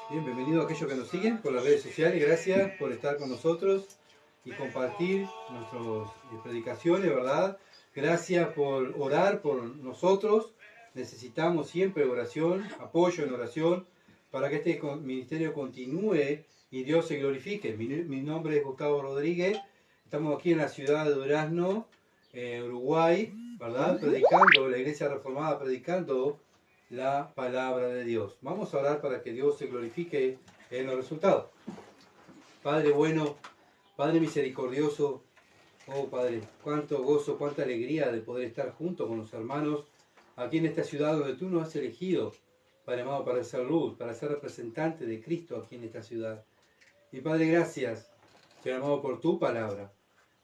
Bien, bienvenido a aquellos que nos siguen por las redes sociales. Gracias por estar con nosotros y compartir nuestras predicaciones, ¿verdad? Gracias por orar por nosotros. Necesitamos siempre oración, apoyo en oración, para que este ministerio continúe y Dios se glorifique. Mi nombre es Gustavo Rodríguez. Estamos aquí en la ciudad de Durazno, Uruguay, ¿verdad? Predicando, la Iglesia Reformada predicando la palabra de Dios. Vamos a orar para que Dios se glorifique en los resultados. Padre bueno, Padre misericordioso, oh Padre, cuánto gozo, cuánta alegría de poder estar junto con los hermanos aquí en esta ciudad donde tú nos has elegido, Padre amado, para ser luz, para ser representante de Cristo aquí en esta ciudad. Y Padre, gracias, Señor amado, por tu palabra.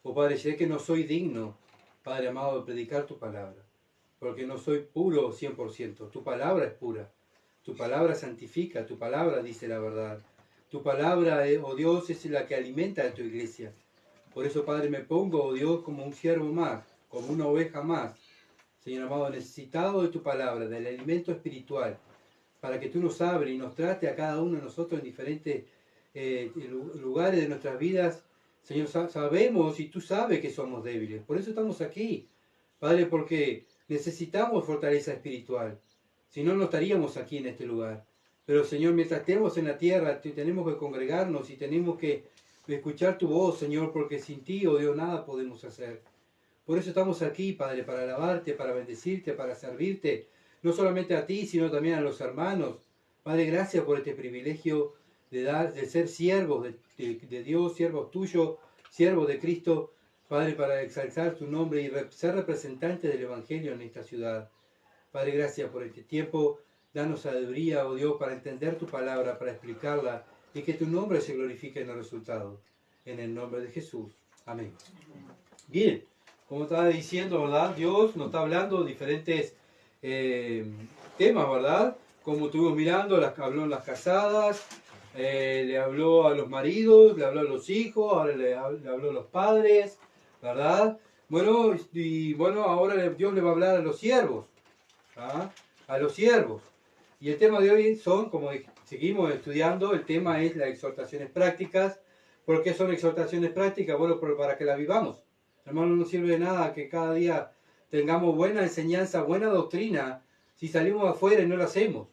Oh Padre, sé que no soy digno, Padre amado, de predicar tu palabra, porque no soy puro 100%. Tu palabra es pura. Tu palabra santifica, tu palabra dice la verdad. Tu palabra, oh Dios, es la que alimenta a tu iglesia. Por eso, Padre, me pongo, oh Dios, como un siervo más, como una oveja más. Señor amado, necesitado de tu palabra, del alimento espiritual, para que tú nos abres y nos trate a cada uno de nosotros en diferentes lugares de nuestras vidas. Señor, sabemos y tú sabes que somos débiles. Por eso estamos aquí, Padre, porque necesitamos fortaleza espiritual. Si no, no estaríamos aquí en este lugar. Pero, Señor, mientras estemos en la tierra, tenemos que congregarnos y tenemos que escuchar tu voz, Señor, porque sin ti, oh Dios, nada podemos hacer. Por eso estamos aquí, Padre, para alabarte, para bendecirte, para servirte, no solamente a ti, sino también a los hermanos. Padre, gracias por este privilegio de ser siervos de Dios, siervos tuyos, siervos de Cristo, Padre, para exaltar tu nombre y ser representante del Evangelio en esta ciudad. Padre, gracias por este tiempo. Danos sabiduría, oh Dios, para entender tu palabra, para explicarla y que tu nombre se glorifique en el resultado. En el nombre de Jesús. Amén. Bien, como estaba diciendo, ¿verdad? Dios nos está hablando de diferentes temas, ¿verdad? Como estuvimos mirando, habló a las casadas, le habló a los maridos, le habló a los hijos, ahora le habló a los padres, ¿verdad? Bueno, y bueno, ahora Dios le va a hablar a los siervos, ¿ah? A los siervos. Y el tema de hoy son, como seguimos estudiando, el tema es las exhortaciones prácticas. ¿Por qué son exhortaciones prácticas? Bueno, para que las vivamos. Hermano, no nos sirve de nada que cada día tengamos buena enseñanza, buena doctrina, si salimos afuera y no lo hacemos,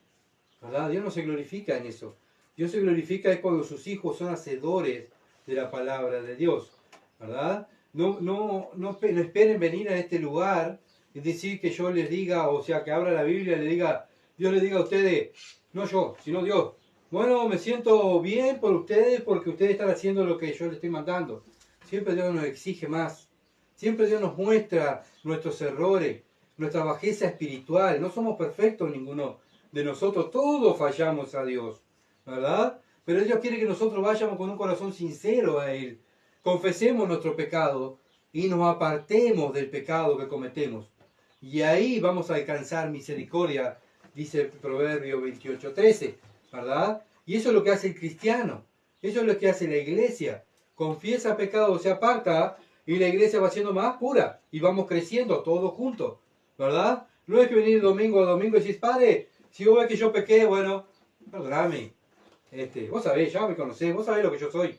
¿verdad? Dios no se glorifica en eso. Dios se glorifica es cuando sus hijos son hacedores de la palabra de Dios, ¿verdad? No esperen venir a este lugar y decir que yo les diga, o sea, que abra la Biblia y le diga, Dios les diga a ustedes, no yo, sino Dios. Bueno, me siento bien por ustedes porque ustedes están haciendo lo que yo les estoy mandando. Siempre Dios nos exige más. Siempre Dios nos muestra nuestros errores, nuestra bajeza espiritual. No somos perfectos ninguno de nosotros. Todos fallamos a Dios, ¿verdad? Pero Dios quiere que nosotros vayamos con un corazón sincero a Él. Confesemos nuestro pecado y nos apartemos del pecado que cometemos. Y ahí vamos a alcanzar misericordia, dice el Proverbio 28:13, ¿verdad? Y eso es lo que hace el cristiano. Eso es lo que hace la iglesia. Confiesa pecado, se aparta y la iglesia va siendo más pura. Y vamos creciendo todos juntos, ¿verdad? No es que venir domingo a domingo y decís, Padre, si vos ves que yo pequé, bueno, perdóname. Vos sabés, ya me conocés, vos sabés lo que yo soy.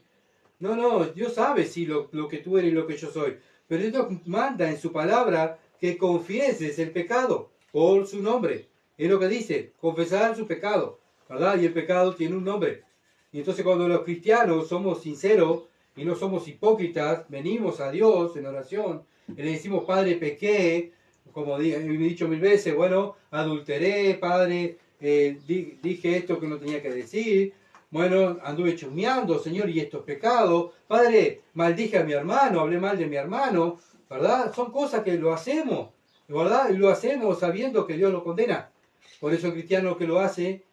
No, Dios sabe sí, lo que tú eres y lo que yo soy. Pero Dios manda en su palabra que confieses el pecado por su nombre. Es lo que dice, confesar su pecado, ¿verdad? Y el pecado tiene un nombre. Y entonces cuando los cristianos somos sinceros y no somos hipócritas, venimos a Dios en oración y le decimos, Padre, pequé, como he dicho mil veces, bueno, adulteré, Padre, dije esto que no tenía que decir, bueno, anduve chusmeando, Señor, y esto es pecado, Padre, maldije a mi hermano, hablé mal de mi hermano, ¿verdad? Son cosas que lo hacemos, ¿verdad? Y lo hacemos sabiendo que Dios lo condena. Por eso el cristiano que lo hace,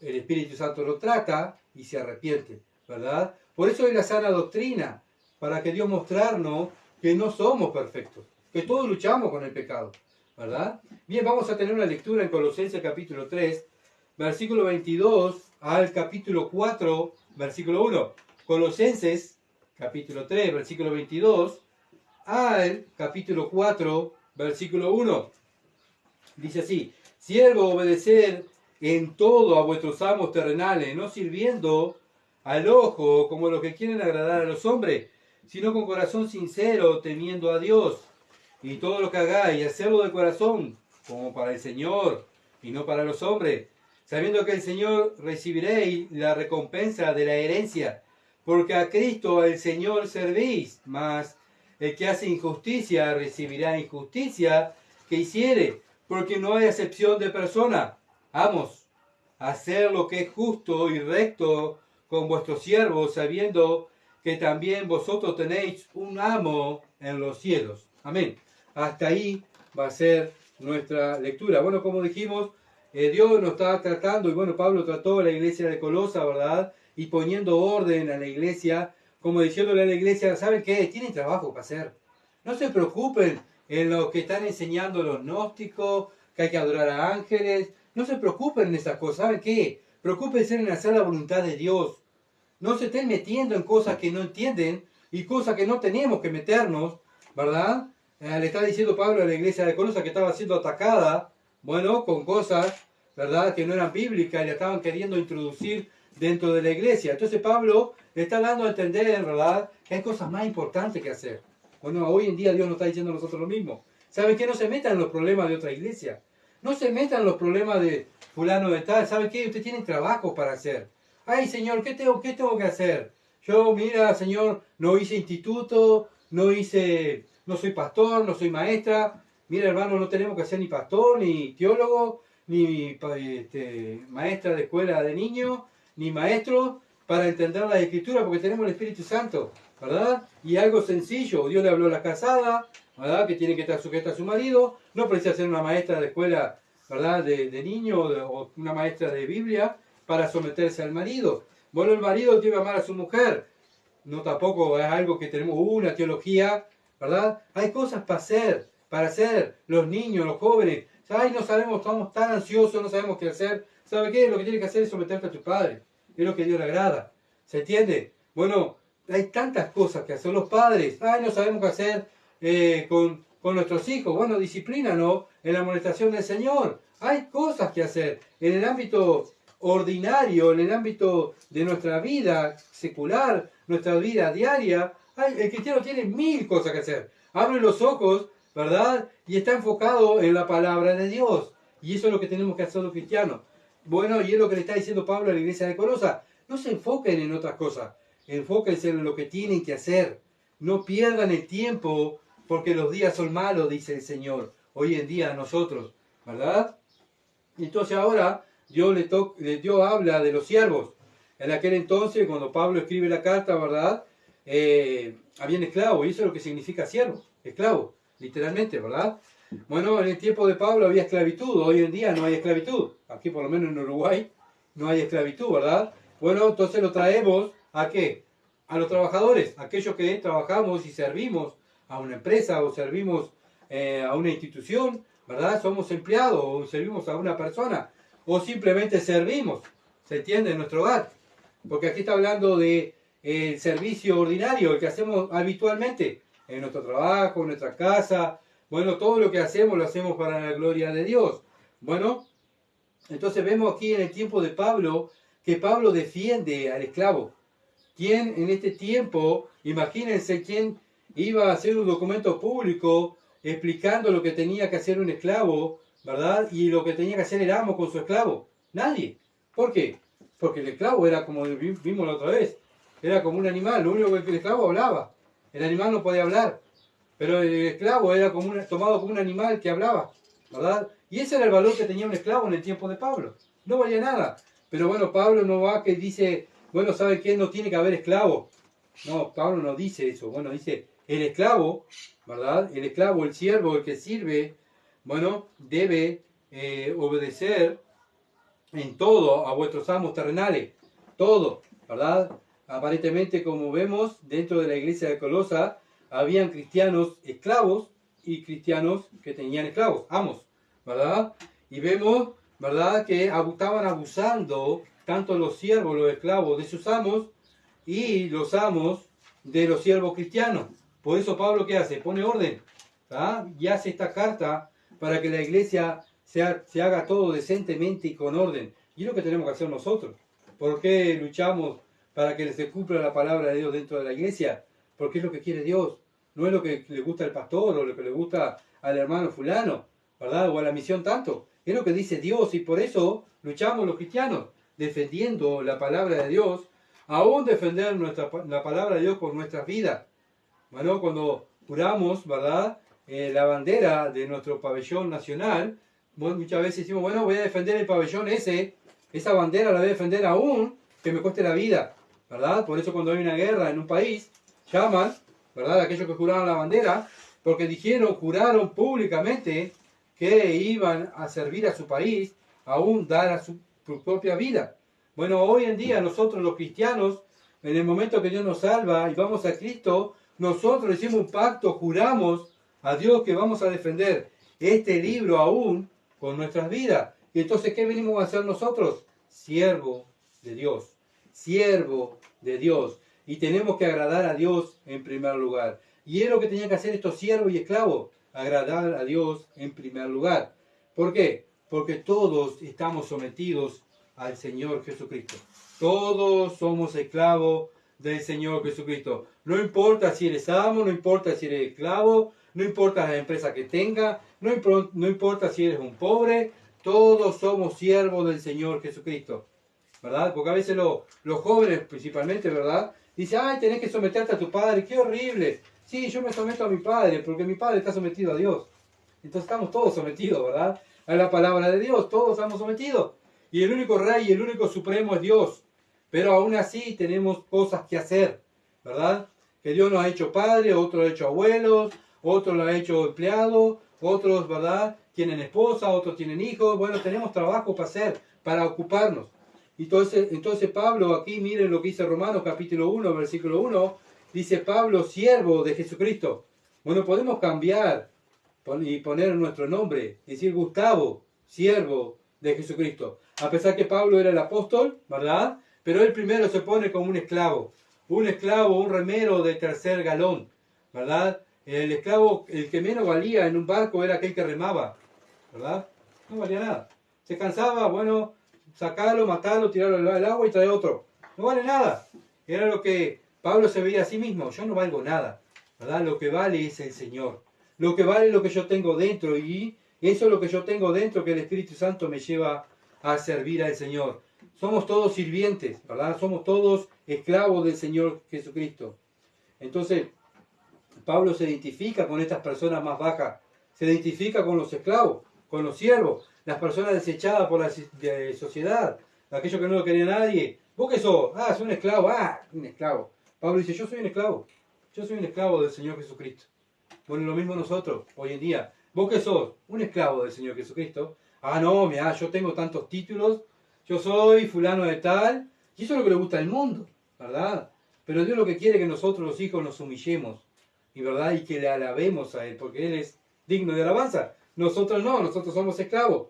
el Espíritu Santo lo trata y se arrepiente, ¿verdad? Por eso es la sana doctrina, para que Dios mostrarnos que no somos perfectos, que todos luchamos con el pecado, ¿verdad? Bien, vamos a tener una lectura en Colosenses capítulo 3, versículo 22 al capítulo 4, versículo 1. Colosenses capítulo 3, versículo 22 al capítulo 4, versículo 1. Dice así, siervo, obedecer en todo a vuestros amos terrenales, no sirviendo al ojo como los que quieren agradar a los hombres, sino con corazón sincero, temiendo a Dios. Y todo lo que hagáis, hacerlo de corazón, como para el Señor, y no para los hombres, sabiendo que el Señor recibiréis la recompensa de la herencia, porque a Cristo el Señor servís, mas el que hace injusticia recibirá injusticia que hiciere, porque no hay acepción de persona. Amos, hacer lo que es justo y recto con vuestros siervos, sabiendo que también vosotros tenéis un amo en los cielos. Amén. Hasta ahí va a ser nuestra lectura. Bueno, como dijimos, Dios nos está tratando, y bueno, Pablo trató a la iglesia de Colosa, ¿verdad? Y poniendo orden a la iglesia, como diciéndole a la iglesia, ¿saben qué? Tienen trabajo para hacer. No se preocupen en lo que están enseñando los gnósticos, que hay que adorar a ángeles. No se preocupen en esas cosas. ¿Saben qué? Preocúpense en hacer la voluntad de Dios. No se estén metiendo en cosas que no entienden y cosas que no tenemos que meternos, ¿verdad? Le está diciendo Pablo a la iglesia de Colosa que estaba siendo atacada, bueno, con cosas, ¿verdad?, que no eran bíblicas y la estaban queriendo introducir dentro de la iglesia. Entonces Pablo le está dando a entender, ¿verdad?, que hay cosas más importantes que hacer. Bueno, hoy en día Dios nos está diciendo a nosotros lo mismo. ¿Saben qué? No se metan en los problemas de otra iglesia. No se metan en los problemas de fulano de tal. ¿Saben qué? Ustedes tienen trabajo para hacer. Ay, Señor, ¿qué tengo que hacer? Yo, mira, Señor, no hice instituto, no soy pastor, no soy maestra. Mira, hermano, no tenemos que ser ni pastor, ni teólogo, ni maestra de escuela de niños, ni maestro para entender la escritura, porque tenemos el Espíritu Santo, ¿verdad? Y algo sencillo, Dios le habló a la casada, ¿verdad?, que tiene que estar sujeta a su marido, no precisa ser una maestra de escuela, ¿verdad?, de niño, o una maestra de Biblia, para someterse al marido. Bueno, el marido debe amar a su mujer. No tampoco es algo que tenemos una teología, ¿verdad? Hay cosas para hacer los niños, los jóvenes. Ay, no sabemos, estamos tan ansiosos, no sabemos qué hacer. ¿Sabe qué? Lo que tienes que hacer es someterte a tu padre. Es lo que a Dios le agrada. ¿Se entiende? Bueno, hay tantas cosas que hacer los padres. Ay, no sabemos qué hacer con nuestros hijos. Bueno, disciplínanos en la amonestación del Señor. Hay cosas que hacer en el ámbito ordinario, en el ámbito de nuestra vida secular, nuestra vida diaria. El cristiano tiene 1000 cosas que hacer. Abre los ojos, ¿verdad? Y está enfocado en la palabra de Dios. Y eso es lo que tenemos que hacer los cristianos. Bueno, y es lo que le está diciendo Pablo a la iglesia de Colosa. No se enfoquen en otras cosas. Enfóquense en lo que tienen que hacer. No pierdan el tiempo porque los días son malos, dice el Señor. Hoy en día nosotros, ¿verdad? Entonces ahora Dios habla de los siervos. En aquel entonces, cuando Pablo escribe la carta, ¿verdad? Habían esclavos, y eso es lo que significa siervo, esclavo, literalmente, ¿verdad? Bueno, en el tiempo de Pablo había esclavitud, hoy en día no hay esclavitud. Aquí, por lo menos en Uruguay, no hay esclavitud, ¿verdad? Bueno, entonces lo traemos ¿a qué? A los trabajadores, aquellos que trabajamos y servimos a una empresa o servimos a una institución, ¿verdad? Somos empleados o servimos a una persona o simplemente servimos, ¿se entiende? En nuestro hogar. Porque aquí está hablando de el servicio ordinario, el que hacemos habitualmente en nuestro trabajo, en nuestra casa. Bueno, todo lo que hacemos lo hacemos para la gloria de Dios. Bueno, entonces vemos aquí en el tiempo de Pablo que Pablo defiende al esclavo. ¿Quién en este tiempo, imagínense quién iba a hacer un documento público explicando lo que tenía que hacer un esclavo, ¿verdad? Y lo que tenía que hacer el amo con su esclavo? Nadie. ¿Por qué? Porque el esclavo era como vimos la otra vez, era como un animal, lo único que el esclavo hablaba. El animal no podía hablar, pero el esclavo era tomado como un animal que hablaba, ¿verdad? Y ese era el valor que tenía un esclavo en el tiempo de Pablo. No valía nada. Pero bueno, Pablo no va que dice, bueno, ¿sabe qué? No tiene que haber esclavo. No, Pablo no dice eso. Bueno, dice, el esclavo, ¿verdad? El esclavo, el siervo, el que sirve, bueno, debe obedecer en todo a vuestros amos terrenales. Todo, ¿verdad? Aparentemente, como vemos, dentro de la iglesia de Colosa, habían cristianos esclavos y cristianos que tenían esclavos, amos, ¿verdad? Y vemos, ¿verdad?, que estaban abusando tanto los siervos, los esclavos de sus amos y los amos de los siervos cristianos. Por eso Pablo, ¿qué hace? Pone orden, ¿verdad? Y hace esta carta para que la iglesia se haga todo decentemente y con orden. Y es lo que tenemos que hacer nosotros. ¿Por qué luchamos para que se cumpla la palabra de Dios dentro de la iglesia? Porque es lo que quiere Dios. No es lo que le gusta al pastor o lo que le gusta al hermano fulano, ¿verdad? O a la misión tanto. Es lo que dice Dios y por eso luchamos los cristianos, defendiendo la palabra de Dios, aún defender la palabra de Dios por nuestras vidas. Bueno, cuando juramos, ¿verdad? La bandera de nuestro pabellón nacional, bueno, muchas veces decimos, bueno, voy a defender el pabellón esa bandera la voy a defender aún que me cueste la vida, ¿verdad? Por eso cuando hay una guerra en un país, llaman, ¿verdad? Aquellos que juraron la bandera, porque juraron públicamente que iban a servir a su país, aún dar a su propia vida. Bueno, hoy en día nosotros los cristianos, en el momento que Dios nos salva y vamos a Cristo, nosotros hicimos un pacto, juramos a Dios que vamos a defender este libro aún con nuestras vidas. Y entonces, ¿qué venimos a hacer nosotros? Siervo de Dios. Siervo de Dios. Y tenemos que agradar a Dios en primer lugar. Y es lo que tenían que hacer estos siervos y esclavos. Agradar a Dios en primer lugar. ¿Por qué? Porque todos estamos sometidos al Señor Jesucristo. Todos somos esclavos del Señor Jesucristo. No importa si eres amo, no importa si eres esclavo, no importa la empresa que tenga, no importa si eres un pobre, todos somos siervos del Señor Jesucristo, ¿verdad? Porque a veces los jóvenes principalmente, ¿verdad? Dicen, ay, tenés que someterte a tu padre, qué horrible. Sí, yo me someto a mi padre, porque mi padre está sometido a Dios. Entonces estamos todos sometidos, ¿verdad? A la palabra de Dios, todos estamos sometidos. Y el único rey y el único supremo es Dios. Pero aún así tenemos cosas que hacer, ¿verdad? Que Dios nos ha hecho padre, otros ha hecho abuelos, otros lo ha hecho empleados, otros, ¿verdad? Tienen esposa, otros tienen hijos. Bueno, tenemos trabajo para hacer, para ocuparnos. Entonces Pablo aquí, miren lo que dice Romanos capítulo 1, versículo 1, dice Pablo, siervo de Jesucristo. Bueno, podemos cambiar y poner nuestro nombre, decir Gustavo, siervo de Jesucristo. A pesar que Pablo era el apóstol, ¿verdad? Pero él primero se pone como un esclavo, un remero de tercer galón, ¿verdad? El esclavo, el que menos valía en un barco era aquel que remaba, ¿verdad? No valía nada. Se cansaba, bueno, sacarlo, matarlo, tirarlo al agua y traer otro. No vale nada. Era lo que Pablo se veía a sí mismo. Yo no valgo nada, ¿verdad? Lo que vale es el Señor. Lo que vale es lo que yo tengo dentro y eso es lo que yo tengo dentro que el Espíritu Santo me lleva a servir al Señor. Somos todos sirvientes, ¿verdad? Somos todos esclavos del Señor Jesucristo. Entonces, Pablo se identifica con estas personas más bajas, se identifica con los esclavos, con los siervos, las personas desechadas por la sociedad, aquellos que no lo quería nadie. ¿Vos qué sos? Ah, soy un esclavo. Ah, un esclavo. Pablo dice, yo soy un esclavo. Yo soy un esclavo del Señor Jesucristo. Bueno, lo mismo nosotros, hoy en día. ¿Vos qué sos? Un esclavo del Señor Jesucristo. Ah, no, mirá, yo tengo tantos títulos, yo soy fulano de tal, y eso es lo que le gusta al mundo, ¿verdad? Pero Dios lo que quiere es que nosotros los hijos nos humillemos, y verdad, y que le alabemos a Él, porque Él es digno de alabanza. Nosotros no, nosotros somos esclavos.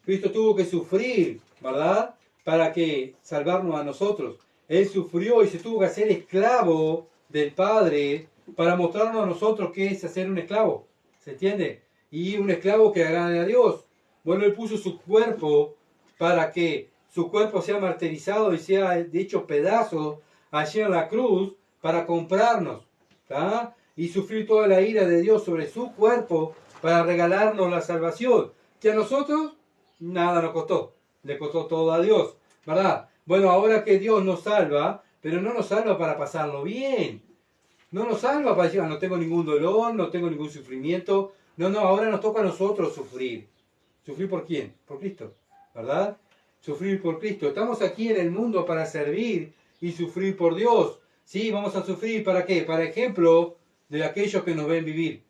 Cristo tuvo que sufrir, ¿verdad? Para que salvarnos a nosotros. Él sufrió y se tuvo que hacer esclavo del Padre para mostrarnos a nosotros qué es hacer un esclavo. ¿Se entiende? Y un esclavo que agrade a Dios. Bueno, Él puso su cuerpo para que su cuerpo sea martirizado y sea de hecho pedazos allí en la cruz para comprarnos, ¿tá? Y sufrir toda la ira de Dios sobre su cuerpo para regalarnos la salvación, que a nosotros nada nos costó, le costó todo a Dios, ¿verdad? Bueno, ahora que Dios nos salva, pero no nos salva para pasarlo bien, no nos salva para decir, no tengo ningún dolor, no tengo ningún sufrimiento, no, ahora nos toca a nosotros sufrir. ¿Sufrir por quién? Por Cristo, ¿verdad? Sufrir por Cristo. Estamos aquí en el mundo para servir y sufrir por Dios. Sí, vamos a sufrir ¿para qué? Para ejemplo de aquellos que nos ven vivir.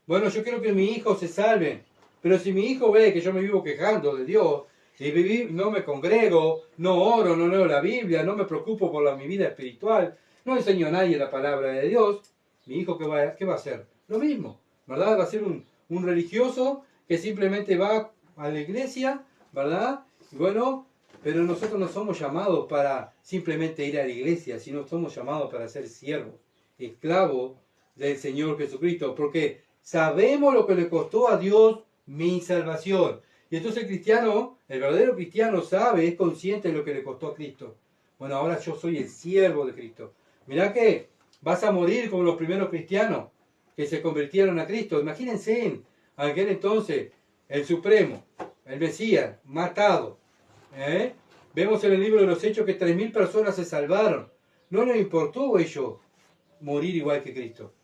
Bueno, yo quiero que mis hijos se salven, pero si mi hijo ve que yo me vivo quejando de Dios, y no me congrego, no oro, no leo la Biblia, no me preocupo por mi vida espiritual, no enseño a nadie la palabra de Dios, mi hijo ¿qué va a hacer? Lo mismo, ¿verdad? Va a ser un religioso que simplemente va a la iglesia, ¿verdad? Bueno, pero nosotros no somos llamados para simplemente ir a la iglesia, sino somos llamados para ser siervos, esclavos del Señor Jesucristo, porque sabemos lo que le costó a Dios mi salvación. Y entonces el cristiano, el verdadero cristiano sabe, es consciente de lo que le costó a Cristo. Bueno, ahora yo soy el siervo de Cristo. Mirá que vas a morir como los primeros cristianos que se convirtieron a Cristo. Imagínense en aquel entonces, el Supremo, el Mesías, matado. Vemos en el libro de los Hechos que 3.000 personas se salvaron. No les importó a ellos morir igual que Cristo.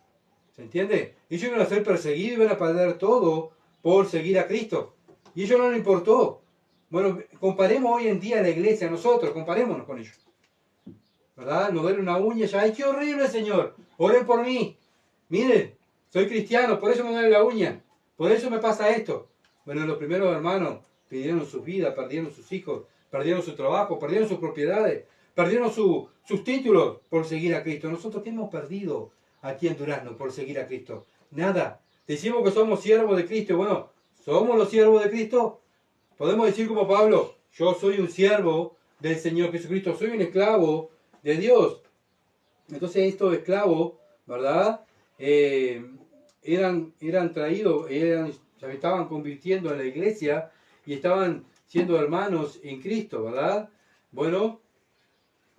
¿Se entiende? Ellos iban a ser perseguidos, iban a perder todo por seguir a Cristo. Y a ellos no les importó. Bueno, comparemos hoy en día a la iglesia, nosotros, comparémonos con ellos. ¿Verdad? Nos duele una uña ya. ¡Ay, qué horrible, Señor! Oren por mí. Miren, soy cristiano, por eso me duele la uña. Por eso me pasa esto. Bueno, los primeros hermanos perdieron sus vidas, perdieron sus hijos, perdieron su trabajo, perdieron sus propiedades, perdieron sus títulos por seguir a Cristo. Nosotros, ¿qué hemos perdido aquí en Durazno por seguir a Cristo? Nada. Decimos que somos siervos de Cristo. Bueno, ¿somos los siervos de Cristo? Podemos decir como Pablo, yo soy un siervo del Señor Jesucristo, soy un esclavo de Dios. Entonces estos esclavos, ¿verdad? Eran traídos, se estaban convirtiendo en la iglesia y estaban siendo hermanos en Cristo, ¿verdad? Bueno,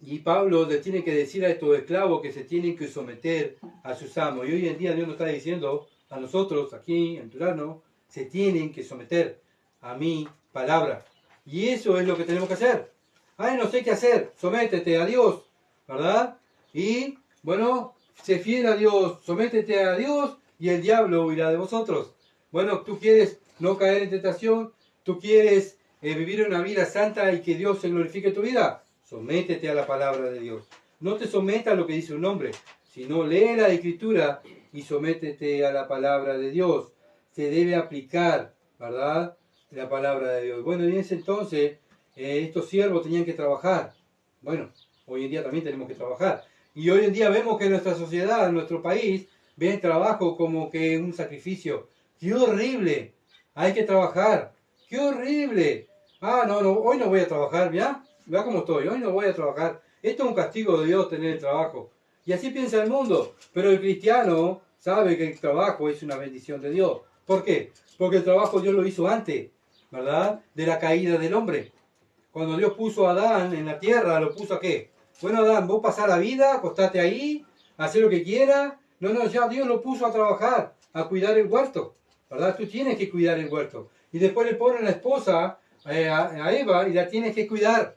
y Pablo les tiene que decir a estos esclavos que se tienen que someter a sus amos. Y hoy en día Dios nos está diciendo a nosotros, aquí en Durazno, se tienen que someter a mi palabra. Y eso es lo que tenemos que hacer. Ay, no sé qué hacer, sométete a Dios, ¿verdad? Y, bueno, sé fiel a Dios, sométete a Dios y el diablo huirá de vosotros. Bueno, tú quieres no caer en tentación, tú quieres vivir una vida santa y que Dios se glorifique en tu vida, sométete a la palabra de Dios. No te sometas a lo que dice un hombre, sino lee la Escritura y sométete a la palabra de Dios. Se debe aplicar, ¿verdad?, la palabra de Dios. Bueno, y en ese entonces, estos siervos tenían que trabajar. Bueno, hoy en día también tenemos que trabajar. Y hoy en día vemos que nuestra sociedad, nuestro país, ve el trabajo como que un sacrificio. ¡Qué horrible! Hay que trabajar. ¡Qué horrible! Ah, no, hoy no voy a trabajar, ¿ya? Vea cómo estoy, hoy no voy a trabajar. Esto es un castigo de Dios tener el trabajo. Y así piensa el mundo. Pero el cristiano sabe que el trabajo es una bendición de Dios. ¿Por qué? Porque el trabajo Dios lo hizo antes, ¿verdad?, de la caída del hombre. Cuando Dios puso a Adán en la tierra, ¿lo puso a qué? Bueno, Adán, vos pasás la vida, acostate ahí, hacé lo que quieras. No, ya Dios lo puso a trabajar, a cuidar el huerto, ¿verdad? Tú tienes que cuidar el huerto. Y después le ponen la esposa a Eva y la tienes que cuidar,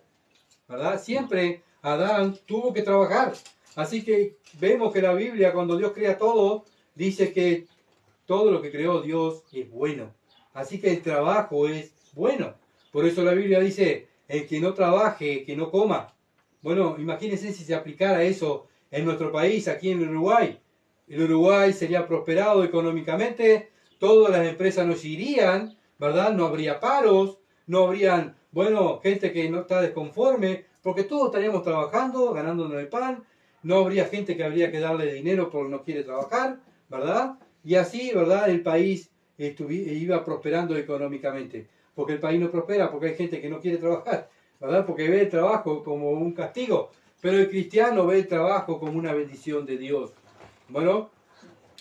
¿verdad? Siempre Adán tuvo que trabajar. Así que vemos que la Biblia, cuando Dios crea todo, dice que todo lo que creó Dios es bueno. Así que el trabajo es bueno. Por eso la Biblia dice, el que no trabaje, que no coma. Bueno, imagínense si se aplicara eso en nuestro país, aquí en Uruguay. El Uruguay sería prosperado económicamente, todas las empresas nos irían, ¿verdad? No habría paros, no habrían, bueno, gente que no está desconforme, porque todos estaríamos trabajando, ganándonos el pan, no habría gente que habría que darle dinero porque no quiere trabajar, ¿verdad? Y así, ¿verdad?, el país iba prosperando económicamente. Porque el país no prospera, porque hay gente que no quiere trabajar, ¿verdad? Porque ve el trabajo como un castigo. Pero el cristiano ve el trabajo como una bendición de Dios. Bueno,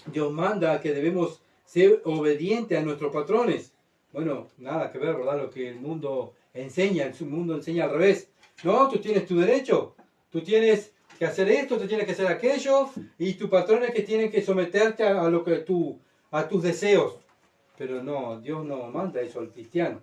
Dios manda que debemos ser obedientes a nuestros patrones. Bueno, nada que ver, ¿verdad?, lo que el mundo enseña. El mundo enseña al revés. No, tú tienes tu derecho. Tú tienes que hacer esto, tú tienes que hacer aquello. Y tu patrón es que tiene que someterte a lo que a tus deseos. Pero no, Dios no manda eso al cristiano,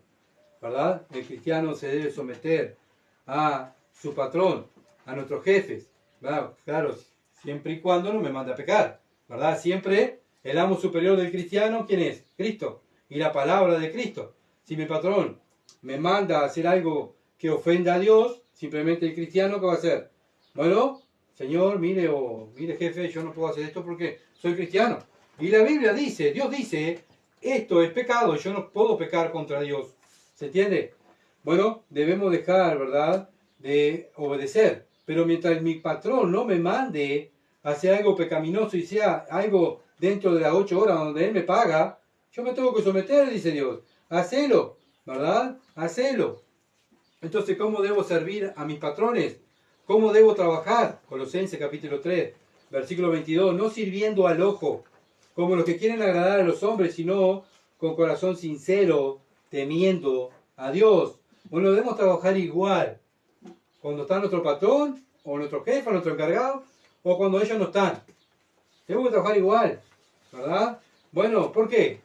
¿verdad? El cristiano se debe someter a su patrón, a nuestros jefes, ¿verdad? Claro, siempre y cuando no me mande a pecar, ¿verdad? Siempre el amo superior del cristiano, ¿quién es? Cristo, y la palabra de Cristo. Si mi patrón me manda a hacer algo que ofenda a Dios, simplemente el cristiano, ¿qué va a hacer? Bueno, Señor, mire jefe, yo no puedo hacer esto porque soy cristiano. Y la Biblia dice, Dios dice, esto es pecado, yo no puedo pecar contra Dios. ¿Se entiende? Bueno, debemos dejar, ¿verdad?, de obedecer. Pero mientras mi patrón no me mande a hacer algo pecaminoso y sea algo dentro de las 8 horas donde él me paga, yo me tengo que someter, dice Dios. Hacelo, ¿verdad? Hacelo. Entonces, ¿cómo debo servir a mis patrones? ¿Cómo debo trabajar? Colosenses capítulo 3, versículo 22. No sirviendo al ojo, como los que quieren agradar a los hombres, sino con corazón sincero, temiendo a Dios. Bueno, debemos trabajar igual cuando está nuestro patrón, o nuestro jefe, o nuestro encargado, o cuando ellos no están. Debemos trabajar igual, ¿verdad? Bueno, ¿por qué?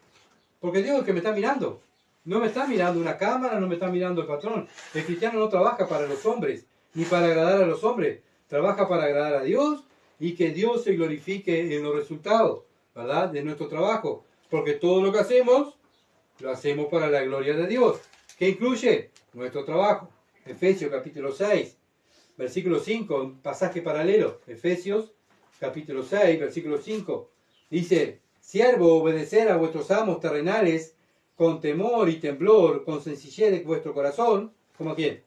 Porque Dios es el que me está mirando. No me está mirando una cámara, no me está mirando el patrón. El cristiano no trabaja para los hombres, ni para agradar a los hombres. Trabaja para agradar a Dios y que Dios se glorifique en los resultados, ¿verdad? De nuestro trabajo. Porque todo lo que hacemos, lo hacemos para la gloria de Dios. ¿Qué incluye? Nuestro trabajo. Efesios capítulo 6, versículo 5, un pasaje paralelo. Efesios capítulo 6, versículo 5. Dice: siervo, obedecer a vuestros amos terrenales con temor y temblor, con sencillez de vuestro corazón. ¿Como a quién?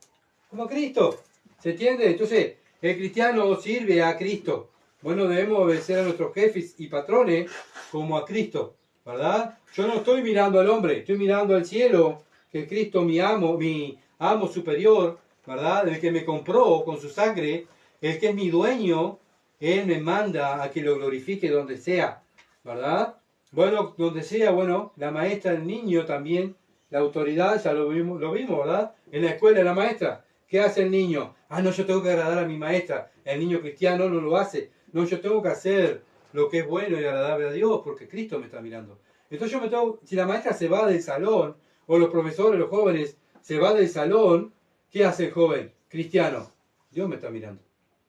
Como a Cristo. ¿Se entiende? Entonces, el cristiano sirve a Cristo. Bueno, debemos obedecer a nuestros jefes y patrones como a Cristo, ¿verdad? Yo no estoy mirando al hombre, estoy mirando al cielo, que es Cristo mi amo superior, ¿verdad? El que me compró con su sangre, el que es mi dueño, Él me manda a que lo glorifique donde sea, ¿verdad? Bueno, donde sea, bueno, la maestra del niño también, la autoridad, ya lo vimos, ¿verdad? En la escuela, la maestra, ¿qué hace el niño? Ah, no, yo tengo que agradar a mi maestra. El niño cristiano no lo hace. No, yo tengo que hacer lo que es bueno y agradable a Dios, porque Cristo me está mirando. Entonces si la maestra se va del salón, o los profesores, los jóvenes, se va del salón, ¿qué hace el joven cristiano? Dios me está mirando.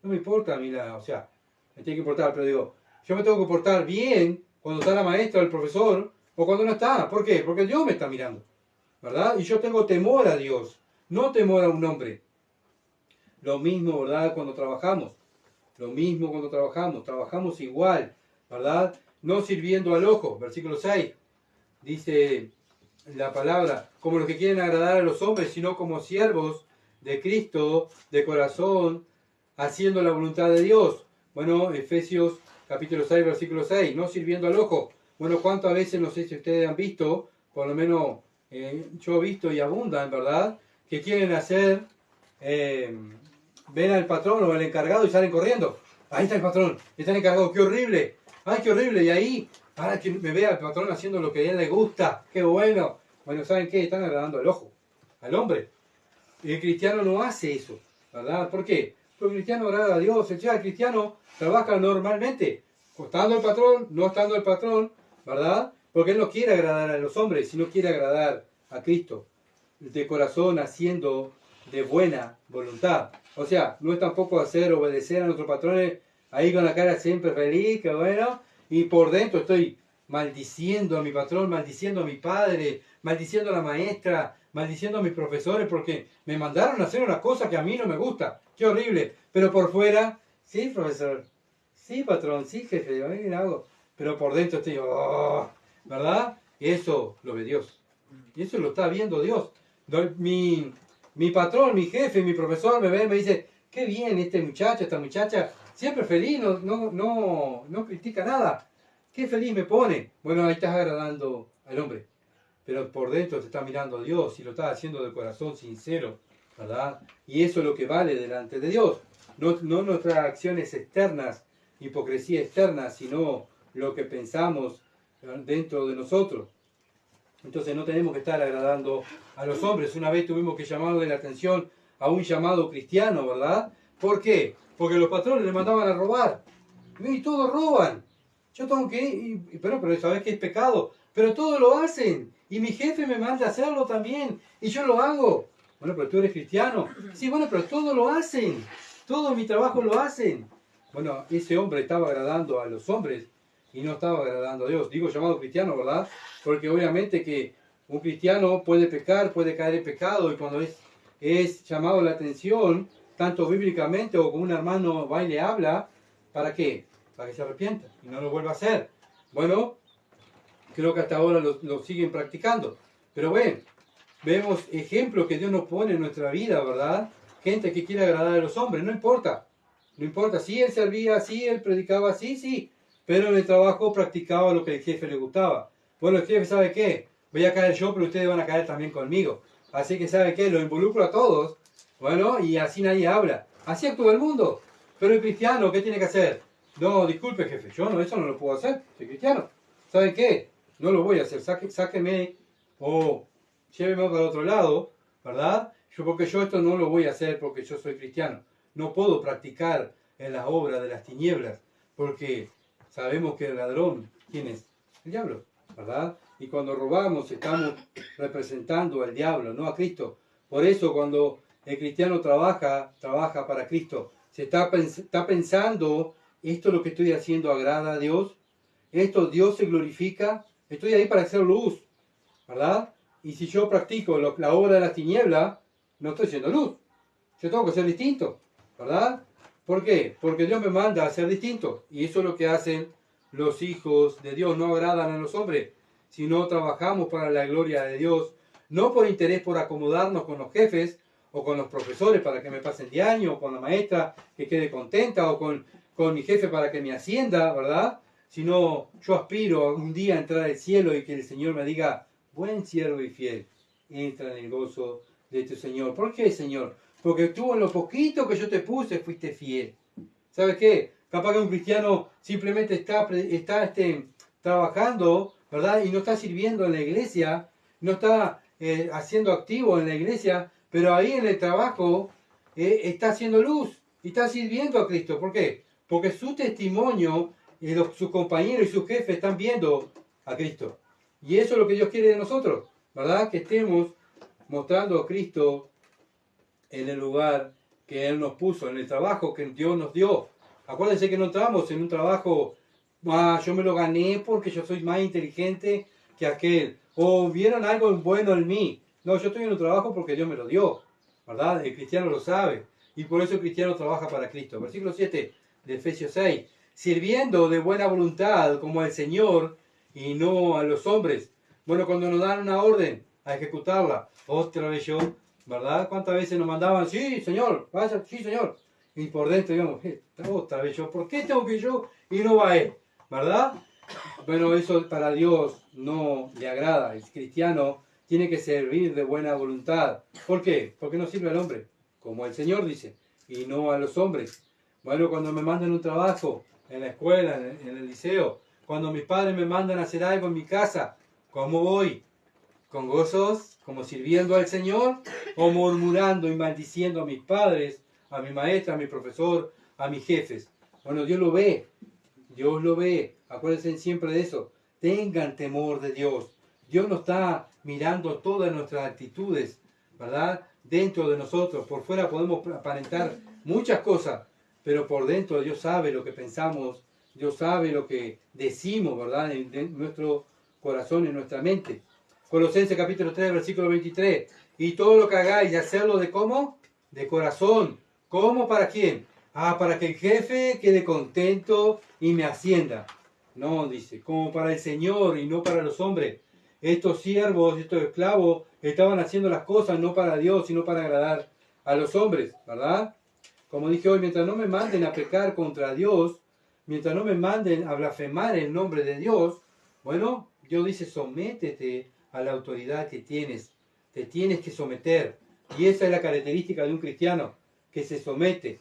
No me importa a mí o sea, me tiene que importar, pero digo, yo me tengo que portar bien cuando está la maestra o el profesor, o cuando no está. ¿Por qué? Porque Dios me está mirando, ¿verdad? Y yo tengo temor a Dios, no temor a un hombre. Lo mismo, ¿verdad? Cuando trabajamos. Lo mismo cuando trabajamos igual, ¿verdad? No sirviendo al ojo, versículo 6, dice la palabra, como los que quieren agradar a los hombres, sino como siervos de Cristo, de corazón, haciendo la voluntad de Dios. Bueno, Efesios capítulo 6, versículo 6, no sirviendo al ojo. Bueno, ¿cuántas veces, no sé si ustedes han visto, por lo menos yo he visto y abundan, ¿verdad? Que quieren hacer... ven al patrón o al encargado y salen corriendo. Ahí está el patrón, está el encargado, qué horrible. Ay, qué horrible. Y ahí, para que me vea el patrón haciendo lo que a él le gusta. Qué bueno. Bueno, ¿saben qué? Están agradando al ojo, al hombre. Y el cristiano no hace eso, ¿verdad? ¿Por qué? Porque el cristiano agrada a Dios. El cristiano trabaja normalmente, estando el patrón, no estando el patrón, ¿verdad? Porque él no quiere agradar a los hombres, sino quiere agradar a Cristo. De corazón, haciendo de buena voluntad. O sea, no es tampoco obedecer a nuestros patrones ahí con la cara siempre feliz, que bueno, y por dentro estoy maldiciendo a mi patrón, maldiciendo a mi padre, maldiciendo a la maestra, maldiciendo a mis profesores porque me mandaron a hacer una cosa que a mí no me gusta. Qué horrible. Pero por fuera, sí, profesor, sí, patrón, sí, jefe, yo hago. Pero por dentro estoy, oh, ¿verdad? Y eso lo ve Dios. Y eso lo está viendo Dios. Mi patrón, mi jefe, mi profesor me ve y me dice, qué bien este muchacho, esta muchacha, siempre feliz, no critica nada. Qué feliz me pone. Bueno, ahí estás agradando al hombre. Pero por dentro te está mirando Dios y lo estás haciendo de corazón sincero, ¿verdad? Y eso es lo que vale delante de Dios. No nuestras acciones externas, hipocresía externa, sino lo que pensamos dentro de nosotros. Entonces no tenemos que estar agradando a los hombres. Una vez tuvimos que llamarle la atención a un llamado cristiano, ¿verdad? ¿Por qué? Porque los patrones le mandaban a robar. Y todos roban. Yo tengo que ir, pero sabes que es pecado. Pero todos lo hacen. Y mi jefe me manda a hacerlo también. Y yo lo hago. Bueno, pero tú eres cristiano. Sí, bueno, pero todos lo hacen. Todo mi trabajo lo hacen. Bueno, ese hombre estaba agradando a los hombres y no estaba agradando a Dios. Digo llamado cristiano, ¿verdad? Porque obviamente que un cristiano puede pecar, puede caer en pecado, y cuando es llamado la atención, tanto bíblicamente o como un hermano va y le habla, ¿para qué? Para que se arrepienta y no lo vuelva a hacer. Bueno, creo que hasta ahora lo siguen practicando. Pero bueno, vemos ejemplos que Dios nos pone en nuestra vida, ¿verdad? Gente que quiere agradar a los hombres, no importa. No importa, si él servía, si él predicaba, sí, pero en el trabajo practicaba lo que el jefe le gustaba. Bueno, el jefe sabe qué, voy a caer yo, pero ustedes van a caer también conmigo. Así que sabe qué, lo involucro a todos, bueno, y así nadie habla. Así actúa el mundo. Pero el cristiano, ¿qué tiene que hacer? No, disculpe jefe, yo no, eso no lo puedo hacer, soy cristiano. ¿Saben qué? No lo voy a hacer, sáqueme, lléveme para otro lado, ¿verdad? Porque yo esto no lo voy a hacer porque yo soy cristiano. No puedo practicar en las obras de las tinieblas, porque sabemos que el ladrón, ¿quién es? El diablo, ¿verdad? Y cuando robamos estamos representando al diablo, no a Cristo. Por eso cuando el cristiano trabaja para Cristo, se está pensando, ¿esto lo que estoy haciendo agrada a Dios? ¿Esto Dios se glorifica? Estoy ahí para hacer luz, ¿verdad? Y si yo practico la obra de la tiniebla, no estoy siendo luz. Yo tengo que ser distinto, ¿verdad? ¿Por qué? Porque Dios me manda a ser distinto. Y eso es lo que hacen los hijos de Dios. No agradan a los hombres, sino trabajamos para la gloria de Dios. No por interés por acomodarnos con los jefes o con los profesores para que me pasen de año, o con la maestra que quede contenta, o con mi jefe para que me ascienda, ¿verdad? Sino yo aspiro a un día a entrar al cielo y que el Señor me diga, buen siervo y fiel, entra en el gozo de tu Señor. ¿Por qué, Señor? Porque tú en lo poquito que yo te puse fuiste fiel. ¿Sabes qué? Capaz que un cristiano simplemente está trabajando, ¿verdad? Y no está sirviendo en la iglesia, no está haciendo activo en la iglesia, pero ahí en el trabajo está haciendo luz y está sirviendo a Cristo. ¿Por qué? Porque su testimonio, sus compañeros y sus jefes están viendo a Cristo. Y eso es lo que Dios quiere de nosotros, ¿verdad? Que estemos mostrando a Cristo en el lugar que Él nos puso, en el trabajo que Dios nos dio. Acuérdense que no entramos en un trabajo, yo me lo gané porque yo soy más inteligente que aquel, o vieron algo bueno en mí. No, yo estoy en un trabajo porque Dios me lo dio, ¿verdad? El cristiano lo sabe, y por eso el cristiano trabaja para Cristo. Versículo 7 de Efesios 6, sirviendo de buena voluntad como al Señor y no a los hombres. Bueno, cuando nos dan una orden, a ejecutarla. Otra vez yo, ¿verdad? ¿Cuántas veces nos mandaban? Sí, señor, vaya, sí, señor. Y por dentro, digamos, otra vez yo, ¿por qué tengo que ir yo y no va él? ¿Verdad? Bueno, eso para Dios no le agrada. El cristiano tiene que servir de buena voluntad. ¿Por qué? Porque no sirve al hombre, como el Señor dice, y no a los hombres. Bueno, cuando me mandan un trabajo, en la escuela, en el liceo, cuando mis padres me mandan a hacer algo en mi casa, ¿cómo voy? ¿Con gozos, como sirviendo al Señor, o murmurando y maldiciendo a mis padres, a mi maestra, a mi profesor, a mis jefes? Bueno, Dios lo ve, Dios lo ve. Acuérdense siempre de eso. Tengan temor de Dios. Dios nos está mirando todas nuestras actitudes, ¿verdad? Dentro de nosotros. Por fuera podemos aparentar muchas cosas, pero por dentro Dios sabe lo que pensamos, Dios sabe lo que decimos, ¿verdad? En nuestro corazón, en nuestra mente. Colosenses capítulo 3, versículo 23. Y todo lo que hagáis, hacerlo de cómo? De corazón. ¿Cómo para quién? Para que el jefe quede contento y me ascienda. No, dice, como para el Señor y no para los hombres. Estos siervos, estos esclavos, estaban haciendo las cosas no para Dios, sino para agradar a los hombres, ¿verdad? Como dije hoy, mientras no me manden a pecar contra Dios, mientras no me manden a blasfemar el nombre de Dios, bueno, Dios dice, sométete a la autoridad que tienes, te tienes que someter. Y esa es la característica de un cristiano, que se somete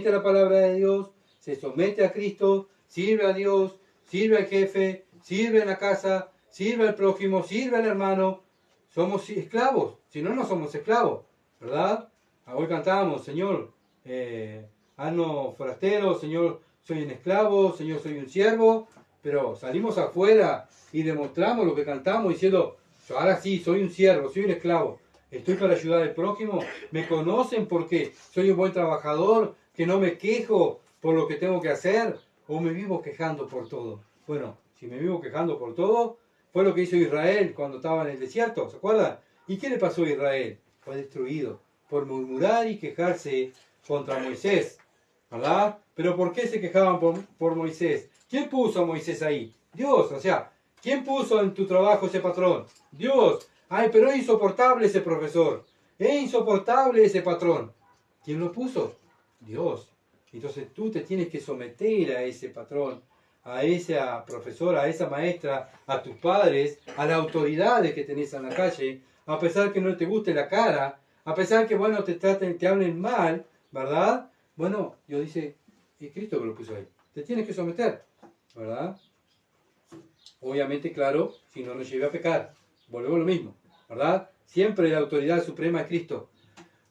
a la palabra de Dios, se somete a Cristo, sirve a Dios, sirve al jefe, sirve en la casa, sirve al prójimo, sirve al hermano. Somos esclavos, si no, no somos esclavos, ¿verdad? Hoy cantábamos, Señor, haznos forasteros, Señor, soy un esclavo, Señor, soy un siervo, pero salimos afuera y demostramos lo que cantamos diciendo, yo ahora sí, soy un siervo, soy un esclavo, estoy para ayudar al prójimo, me conocen porque soy un buen trabajador, que no me quejo por lo que tengo que hacer, o me vivo quejando por todo. Bueno, si me vivo quejando por todo, fue lo que hizo Israel cuando estaba en el desierto, ¿se acuerdan? ¿Y qué le pasó a Israel? Fue destruido por murmurar y quejarse contra Moisés, ¿verdad? Pero ¿por qué se quejaban por Moisés? ¿Quién puso a Moisés ahí? Dios, o sea, ¿quién puso en tu trabajo ese patrón? Dios. Ay, pero es insoportable ese profesor, es insoportable ese patrón. ¿Quién lo puso? Dios. Entonces tú te tienes que someter a ese patrón, a esa profesora, a esa maestra, a tus padres, a las autoridades que tenés en la calle, a pesar que no te guste la cara, a pesar que, bueno, te traten, te hablen mal, ¿verdad? Bueno, Dios dice, es Cristo que lo puso ahí. Te tienes que someter, ¿verdad? Obviamente, claro, si no nos lleve a pecar. Volvemos a lo mismo. ¿verdad? Siempre la autoridad suprema es Cristo.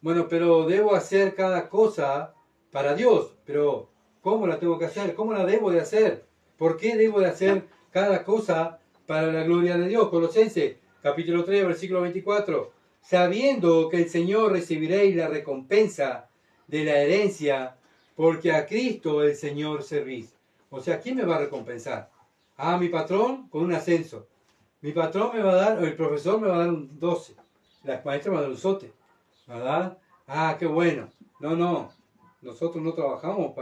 Bueno, pero debo hacer cada cosa para Dios. Pero, ¿cómo la tengo que hacer? ¿Cómo la debo de hacer? ¿Por qué debo de hacer cada cosa para la gloria de Dios? Colosenses, capítulo 3, versículo 24. Sabiendo que el Señor recibiréis la recompensa de la herencia, porque a Cristo el Señor servís. O sea, ¿quién me va a recompensar? Ah, mi patrón con un ascenso. Mi patrón me va a dar, o el profesor me va a dar un 12. La maestra me va a dar un sote. ¿Verdad? Ah, qué bueno. No. Nosotros no trabajamos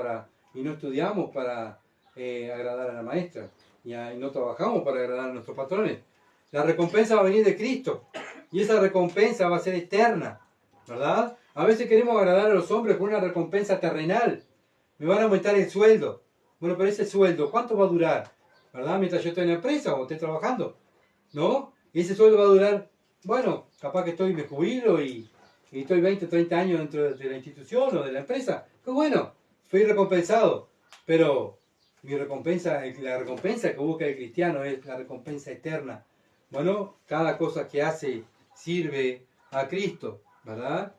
y no estudiamos para agradar a la maestra. Y no trabajamos para agradar a nuestros patrones. La recompensa va a venir de Cristo. Y esa recompensa va a ser eterna. ¿Verdad? A veces queremos agradar a los hombres con una recompensa terrenal. Me van a aumentar el sueldo. Bueno, pero ese sueldo, ¿cuánto va a durar? ¿Verdad? Mientras yo esté en la empresa o esté trabajando. ¿No? Y ese sueldo va a durar, bueno, capaz que me jubilo y estoy 20, 30 años dentro de la institución o de la empresa. Qué bueno, fui recompensado. Pero la recompensa que busca el cristiano es la recompensa eterna. Bueno, cada cosa que hace sirve a Cristo, ¿verdad?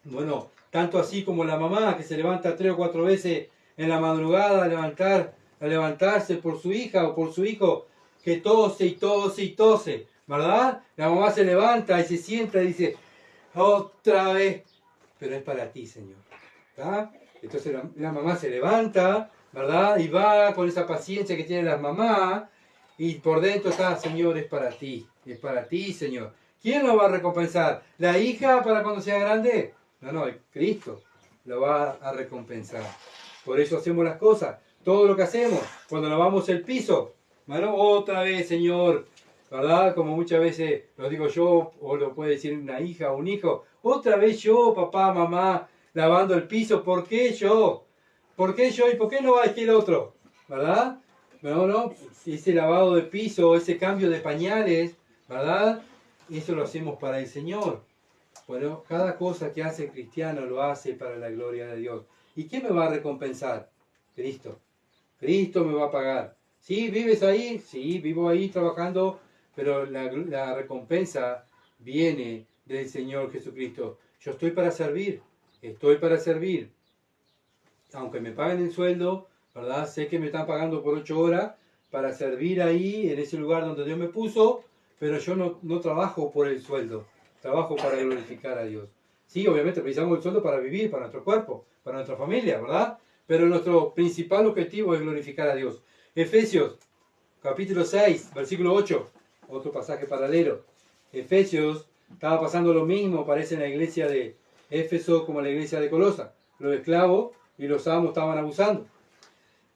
Bueno, tanto así como la mamá que se levanta 3 o 4 veces en la madrugada a levantarse por su hija o por su hijo, que tose y tose y tose, ¿verdad? La mamá se levanta y se sienta y dice, otra vez, pero es para ti, Señor, ¿verdad? Entonces la mamá se levanta, ¿verdad? Y va con esa paciencia que tienen las mamás, y por dentro está, Señor, es para ti, Señor. ¿Quién lo va a recompensar? ¿La hija para cuando sea grande? No, Cristo lo va a recompensar. Por eso hacemos las cosas, todo lo que hacemos, cuando lavamos el piso, bueno, otra vez, Señor, ¿verdad? Como muchas veces lo digo yo, o lo puede decir una hija o un hijo, otra vez yo, papá, mamá, lavando el piso, ¿por qué yo? ¿Por qué yo y por qué no va aquel otro? ¿Verdad? No, ese lavado de piso, ese cambio de pañales, ¿verdad? Eso lo hacemos para el Señor. Bueno, cada cosa que hace el cristiano lo hace para la gloria de Dios. ¿Y quién me va a recompensar? Cristo. Cristo me va a pagar. ¿Sí? ¿Vives ahí? Sí, vivo ahí trabajando, pero la recompensa viene del Señor Jesucristo. Yo estoy para servir. Aunque me paguen el sueldo, ¿verdad? Sé que me están pagando por 8 horas para servir ahí, en ese lugar donde Dios me puso, pero yo no trabajo por el sueldo. Trabajo para glorificar a Dios. Sí, obviamente precisamos el sueldo para vivir, para nuestro cuerpo, para nuestra familia, ¿verdad? Pero nuestro principal objetivo es glorificar a Dios. Efesios, capítulo 6, versículo 8, otro pasaje paralelo. Efesios, estaba pasando lo mismo, parece, en la iglesia de Éfeso como en la iglesia de Colosa. Los esclavos y los amos estaban abusando.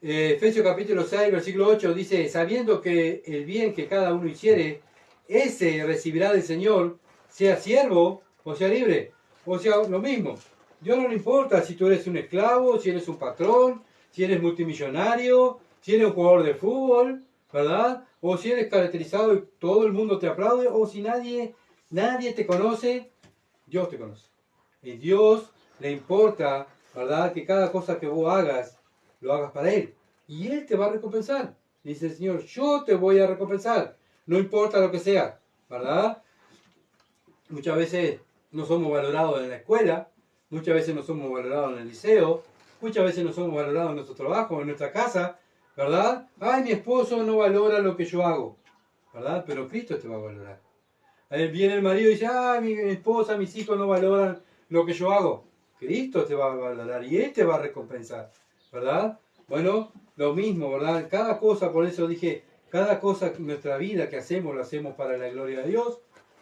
Efesios capítulo 6, versículo 8 dice, sabiendo que el bien que cada uno hiciere, ese recibirá del Señor, sea siervo o sea libre. O sea, lo mismo. Dios no le importa si tú eres un esclavo, si eres un patrón, si eres multimillonario, si eres un jugador de fútbol, ¿verdad? O si eres caracterizado y todo el mundo te aplaude, o si nadie te conoce, Dios te conoce. Y Dios le importa, ¿verdad? Que cada cosa que vos hagas, lo hagas para Él. Y Él te va a recompensar. Dice el Señor, yo te voy a recompensar. No importa lo que sea, ¿verdad? Muchas veces no somos valorados en la escuela, muchas veces no somos valorados en el liceo, muchas veces no somos valorados en nuestro trabajo, en nuestra casa, ¿verdad? Ay, mi esposo no valora lo que yo hago, ¿verdad? Pero Cristo te va a valorar. Ahí viene el marido y dice, ah, mi esposa, mis hijos no valoran lo que yo hago. Cristo te va a valorar y Él te va a recompensar, ¿verdad? Bueno, lo mismo, ¿verdad? Cada cosa, por eso dije, cada cosa en nuestra vida que hacemos, lo hacemos para la gloria de Dios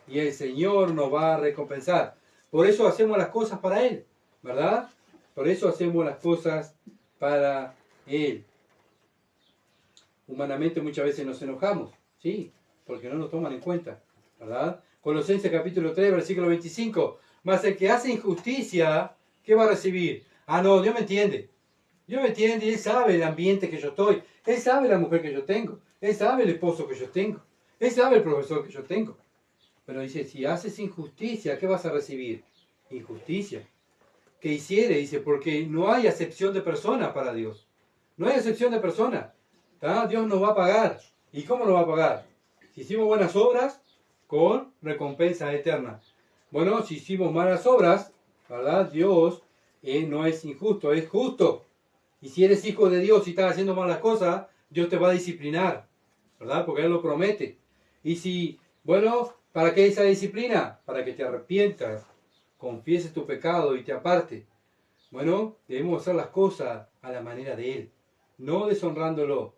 y el Señor nos va a recompensar. Por eso hacemos las cosas para Él, ¿verdad? Por eso hacemos las cosas para Él. Humanamente muchas veces nos enojamos, ¿sí? Porque no nos toman en cuenta, ¿verdad? Colosenses capítulo 3, versículo 25. Mas el que hace injusticia, ¿qué va a recibir? Ah, no, Dios me entiende. Dios me entiende y Él sabe el ambiente que yo estoy. Él sabe la mujer que yo tengo. Él sabe el esposo que yo tengo. Él sabe el profesor que yo tengo. Pero dice, si haces injusticia, ¿qué vas a recibir? Injusticia. ¿Qué hiciere? Dice, porque no hay acepción de persona para Dios. No hay acepción de persona. ¿Tá? Dios nos va a pagar. ¿Y cómo nos va a pagar? Si hicimos buenas obras, con recompensa eterna. Bueno, si hicimos malas obras, ¿verdad? Dios no es injusto, es justo. Y si eres hijo de Dios y estás haciendo malas cosas, Dios te va a disciplinar, ¿verdad? Porque Él lo promete. Y si, bueno, ¿para qué esa disciplina? Para que te arrepientas, confieses tu pecado y te aparte. Bueno, debemos hacer las cosas a la manera de Él, no deshonrándolo.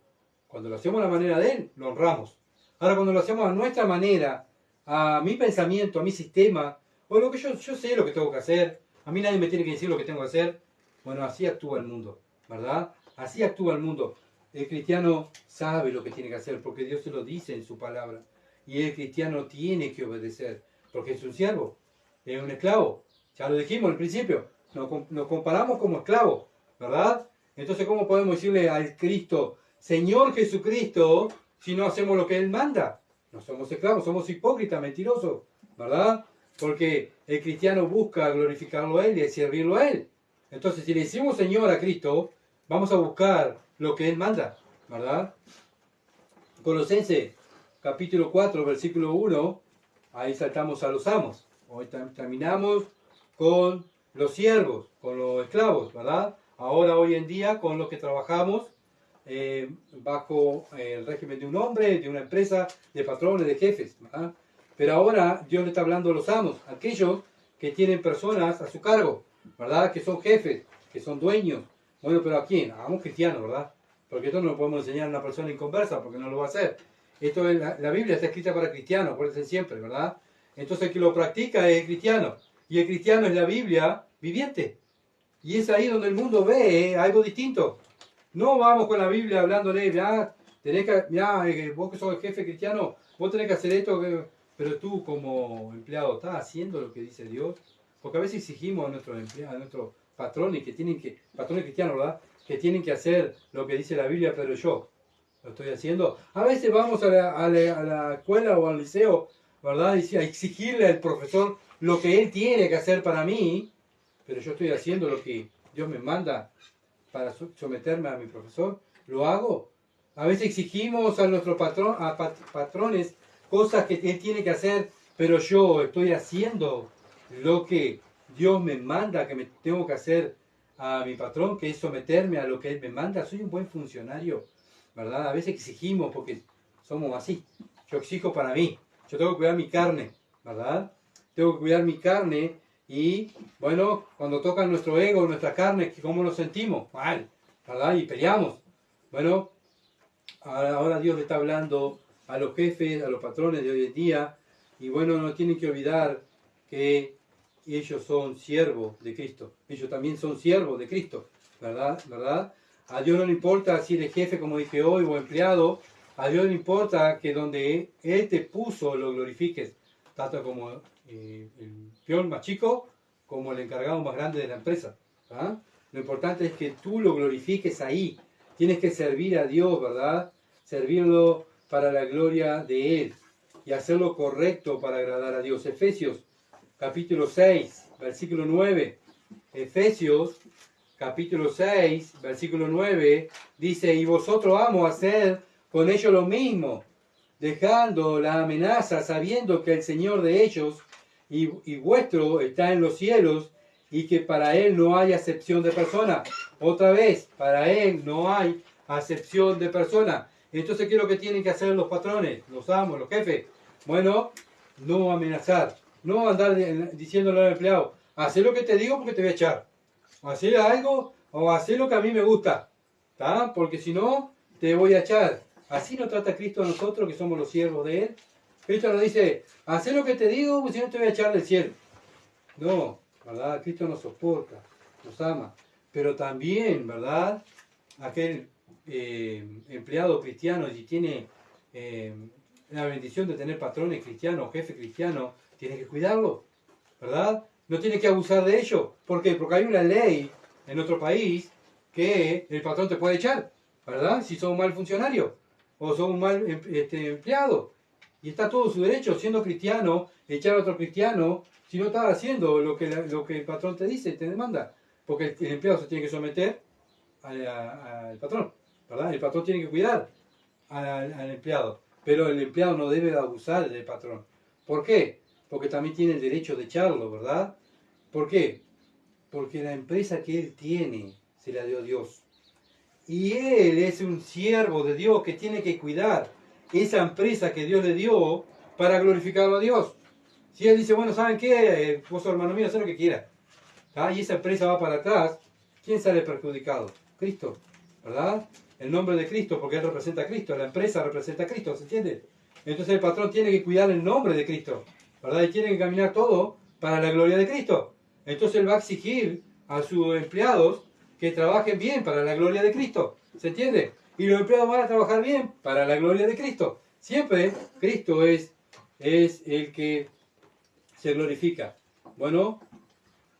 Cuando lo hacemos a la manera de Él, lo honramos. Ahora, cuando lo hacemos a nuestra manera, a mi pensamiento, a mi sistema, o lo que yo sé lo que tengo que hacer, a mí nadie me tiene que decir lo que tengo que hacer, bueno, así actúa el mundo, ¿verdad? Así actúa el mundo. El cristiano sabe lo que tiene que hacer porque Dios se lo dice en su palabra. Y el cristiano tiene que obedecer porque es un siervo, es un esclavo. Ya lo dijimos al principio, nos comparamos como esclavos, ¿verdad? Entonces, ¿cómo podemos decirle al Cristo, Señor Jesucristo, si no hacemos lo que Él manda? No somos esclavos, somos hipócritas, mentirosos, ¿verdad? Porque el cristiano busca glorificarlo a Él y servirlo a Él. Entonces, si le decimos Señor a Cristo, vamos a buscar lo que Él manda, ¿verdad? Colosenses, capítulo 4, versículo 1, ahí saltamos a los amos. Hoy terminamos con los siervos, con los esclavos, ¿verdad? Ahora, hoy en día, con los que trabajamos bajo el régimen de un hombre, de una empresa, de patrones, de jefes, ¿verdad? Pero ahora Dios le está hablando a los amos, aquellos que tienen personas a su cargo, ¿verdad? Que son jefes, que son dueños. Bueno, pero ¿a quién? A un cristiano, ¿verdad? Porque esto no lo podemos enseñar a una persona inconversa, porque no lo va a hacer. Esto es la Biblia está escrita para cristianos, acuérdense siempre, ¿verdad? Entonces el que lo practica es el cristiano. Y el cristiano es la Biblia viviente. Y es ahí donde el mundo ve algo distinto. No vamos con la Biblia hablándole, ya, tenés que, ya, vos que sos el jefe cristiano, vos tenés que hacer esto, pero tú como empleado, ¿estás haciendo lo que dice Dios? Porque a veces exigimos a nuestros empleados, a nuestros patrones patrones cristianos, ¿verdad? Que tienen que hacer lo que dice la Biblia, pero yo lo estoy haciendo. A veces vamos a la escuela o al liceo, ¿verdad? Y a exigirle al profesor lo que él tiene que hacer para mí, pero yo estoy haciendo lo que Dios me manda para someterme a mi profesor. ¿Lo hago? A veces exigimos a nuestros patrones cosas que él tiene que hacer, pero yo estoy haciendo lo que Dios me manda, que me tengo que hacer a mi patrón, que es someterme a lo que él me manda. Soy un buen funcionario, ¿verdad? A veces exigimos porque somos así. Yo exijo para mí. Yo tengo que cuidar mi carne, ¿verdad? Tengo que cuidar mi carne y, bueno, cuando toca nuestro ego, nuestra carne, ¿cómo nos sentimos? Mal, ¿verdad? Y peleamos. Bueno, ahora Dios le está hablando a los jefes, a los patrones de hoy en día, y bueno, no tienen que olvidar que ellos son siervos de Cristo. Ellos también son siervos de Cristo, ¿verdad? ¿Verdad? A Dios no le importa si eres jefe, como dije hoy, o empleado. A Dios le importa que donde Él te puso lo glorifiques, tanto como el peón más chico como el encargado más grande de la empresa. ¿Ah? Lo importante es que tú lo glorifiques ahí. Tienes que servir a Dios, ¿verdad? Servirlo para la gloria de Él y hacerlo correcto para agradar a Dios. Efesios capítulo 6, versículo 9. Efesios capítulo 6, versículo 9 dice: y vosotros, amos, hacer con ellos lo mismo, dejando la amenaza, sabiendo que el Señor de ellos y vuestro está en los cielos, y que para Él no hay acepción de persona. Otra vez, para Él no hay acepción de persona. Entonces, ¿qué es lo que tienen que hacer los patrones, los amos, los jefes? Bueno, no amenazar, no andar diciéndole al empleado, haz lo que te digo porque te voy a echar. O hacer algo, o hacer lo que a mí me gusta, ¿tá? Porque si no, te voy a echar. Así nos trata Cristo a nosotros, que somos los siervos de Él. Cristo nos dice, haz lo que te digo, porque si no te voy a echar del cielo. No, ¿verdad? Cristo nos soporta, nos ama. Pero también, ¿verdad? Aquel empleado cristiano, si tiene la bendición de tener patrones cristianos, jefe cristiano, tiene que cuidarlo, ¿verdad? No tiene que abusar de ello. ¿Por qué? Porque hay una ley en nuestro país que el patrón te puede echar, ¿verdad? Si sos un mal funcionario o sos un mal empleado. Y está todo su derecho, siendo cristiano, echar a otro cristiano si no estás haciendo lo que el patrón te dice, te demanda. Porque el empleado se tiene que someter al patrón, ¿verdad? El patrón tiene que cuidar al empleado, pero el empleado no debe abusar del patrón. ¿Por qué? Porque también tiene el derecho de echarlo, ¿verdad? ¿Por qué? Porque la empresa que él tiene se la dio Dios. Y él es un siervo de Dios que tiene que cuidar esa empresa que Dios le dio para glorificarlo a Dios. Si él dice, bueno, ¿saben qué? Vos, hermano mío, haz lo que quieras. Y esa empresa va para atrás, ¿quién sale perjudicado? Cristo, ¿verdad? El nombre de Cristo, porque él representa a Cristo, la empresa representa a Cristo, ¿se entiende? Entonces el patrón tiene que cuidar el nombre de Cristo, ¿verdad? Y tiene que caminar todo para la gloria de Cristo. Entonces él va a exigir a sus empleados que trabajen bien para la gloria de Cristo, ¿se entiende? Y los empleados van a trabajar bien para la gloria de Cristo. Siempre Cristo es el que se glorifica. Bueno,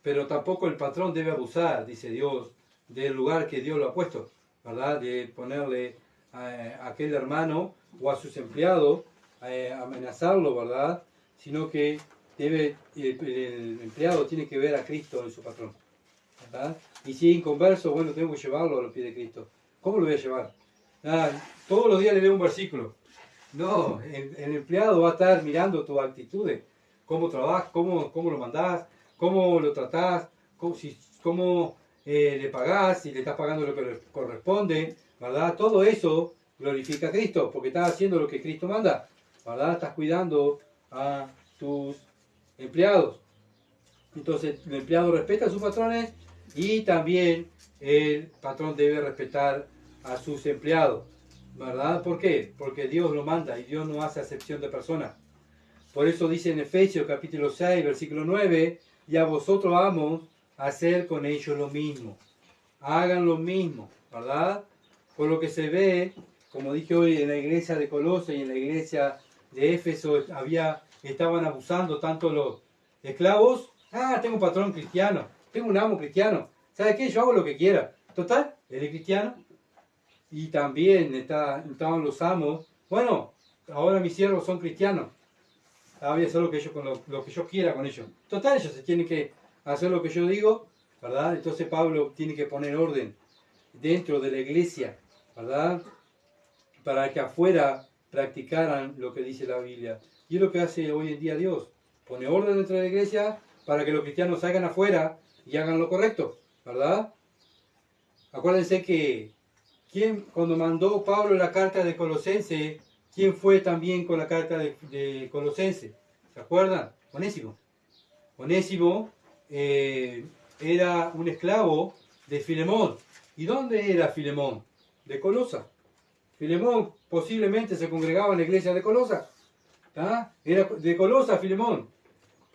pero tampoco el patrón debe abusar, dice Dios, del lugar que Dios lo ha puesto, ¿verdad? De ponerle a aquel hermano o a sus empleados, amenazarlo, ¿verdad? Sino que el empleado tiene que ver a Cristo en su patrón, ¿verdad? Y si es inconverso, bueno, tengo que llevarlo a los pies de Cristo. ¿Cómo lo voy a llevar? Todos los días le leo un versículo. No, el empleado va a estar mirando tus actitudes, cómo trabajas, cómo lo mandás, cómo lo tratás, cómo le pagás, si le estás pagando lo que le corresponde, ¿verdad? Todo eso glorifica a Cristo, porque estás haciendo lo que Cristo manda, ¿verdad? Estás cuidando a tus empleados. Entonces, el empleado respeta a sus patrones y también el patrón debe respetar a sus empleados, ¿verdad? ¿Por qué? Porque Dios lo manda y Dios no hace acepción de personas. Por eso dice en Efesios capítulo 6, versículo 9, y a vosotros, amos, hacer con ellos lo mismo. Hagan lo mismo, ¿verdad? Por lo que se ve, como dije hoy, en la iglesia de Colosas y en la iglesia de Éfeso, estaban abusando tanto los esclavos. Tengo un patrón cristiano, tengo un amo cristiano. ¿Sabe qué? Yo hago lo que quiera. Total, él es cristiano. Y también estaban los amos. Bueno, ahora mis siervos son cristianos. Voy a hacer lo que yo quiera con ellos. Total, ellos se tienen que hacer lo que yo digo, ¿verdad? Entonces Pablo tiene que poner orden dentro de la iglesia, ¿verdad? Para que afuera practicaran lo que dice la Biblia. Y es lo que hace hoy en día Dios. Pone orden dentro de la iglesia para que los cristianos salgan afuera y hagan lo correcto, ¿verdad? Acuérdense que cuando mandó Pablo la carta de Colosense, ¿quién fue también con la carta de Colosense? ¿Se acuerdan? Onésimo. Onésimo era un esclavo de Filemón. ¿Y dónde era Filemón? De Colosa. Filemón posiblemente se congregaba en la iglesia de Colosa. Era de Colosa Filemón.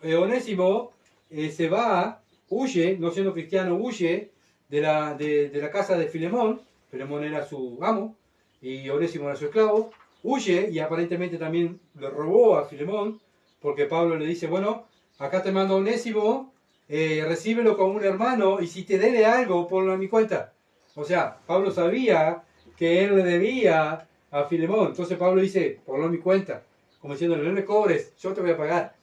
Onésimo se va, huye, no siendo cristiano, huye de la casa de Filemón. Filemón era su amo y Onésimo era su esclavo. Huye y aparentemente también le robó a Filemón, porque Pablo le dice, bueno, acá te mando a Onésimo, recíbelo como un hermano y si te debe algo, ponlo a mi cuenta. O sea, Pablo sabía que él le debía a Filemón. Entonces Pablo dice, ponlo a mi cuenta. Como diciéndole, no me cobres, yo te voy a pagar.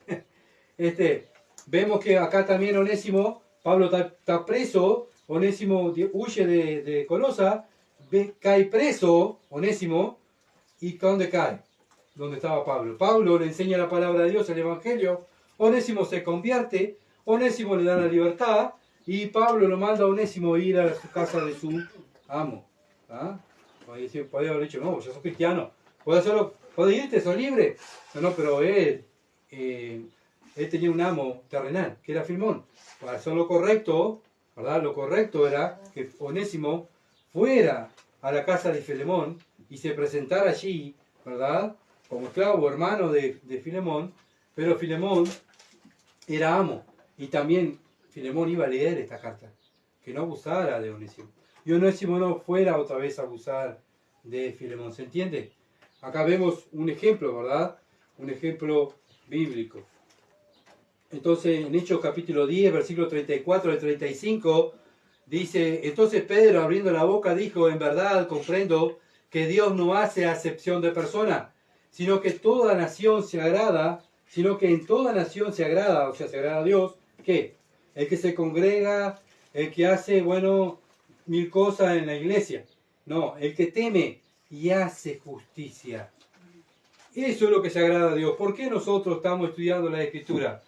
Vemos que acá también Onésimo, Pablo está preso, Onésimo huye de Colosa, cae preso Onésimo, ¿y dónde cae? Donde estaba Pablo. Pablo le enseña la palabra de Dios, el Evangelio, Onésimo se convierte, Onésimo le da la libertad, y Pablo lo manda a Onésimo a ir a su casa de su amo. Podría haber dicho, no, yo soy cristiano, puedes irte, sos libre. No, pero él tenía un amo terrenal, que era Filemón. Para hacer lo correcto, ¿verdad? Lo correcto era que Onésimo fuera a la casa de Filemón y se presentara allí, ¿verdad? Como esclavo, hermano de Filemón, pero Filemón era amo. Y también Filemón iba a leer esta carta, que no abusara de Onésimo. Y Onésimo no fuera otra vez a abusar de Filemón, ¿se entiende? Acá vemos un ejemplo, ¿verdad? Un ejemplo bíblico. Entonces, en Hechos capítulo 10, versículo 34 al 35, dice, entonces Pedro, abriendo la boca, dijo, en verdad comprendo que Dios no hace acepción de persona, sino que en toda nación se agrada, o sea, se agrada a Dios, ¿qué? El que se congrega, el que hace, mil cosas en la iglesia. No, el que teme y hace justicia. Eso es lo que se agrada a Dios. ¿Por qué nosotros estamos estudiando la Escritura?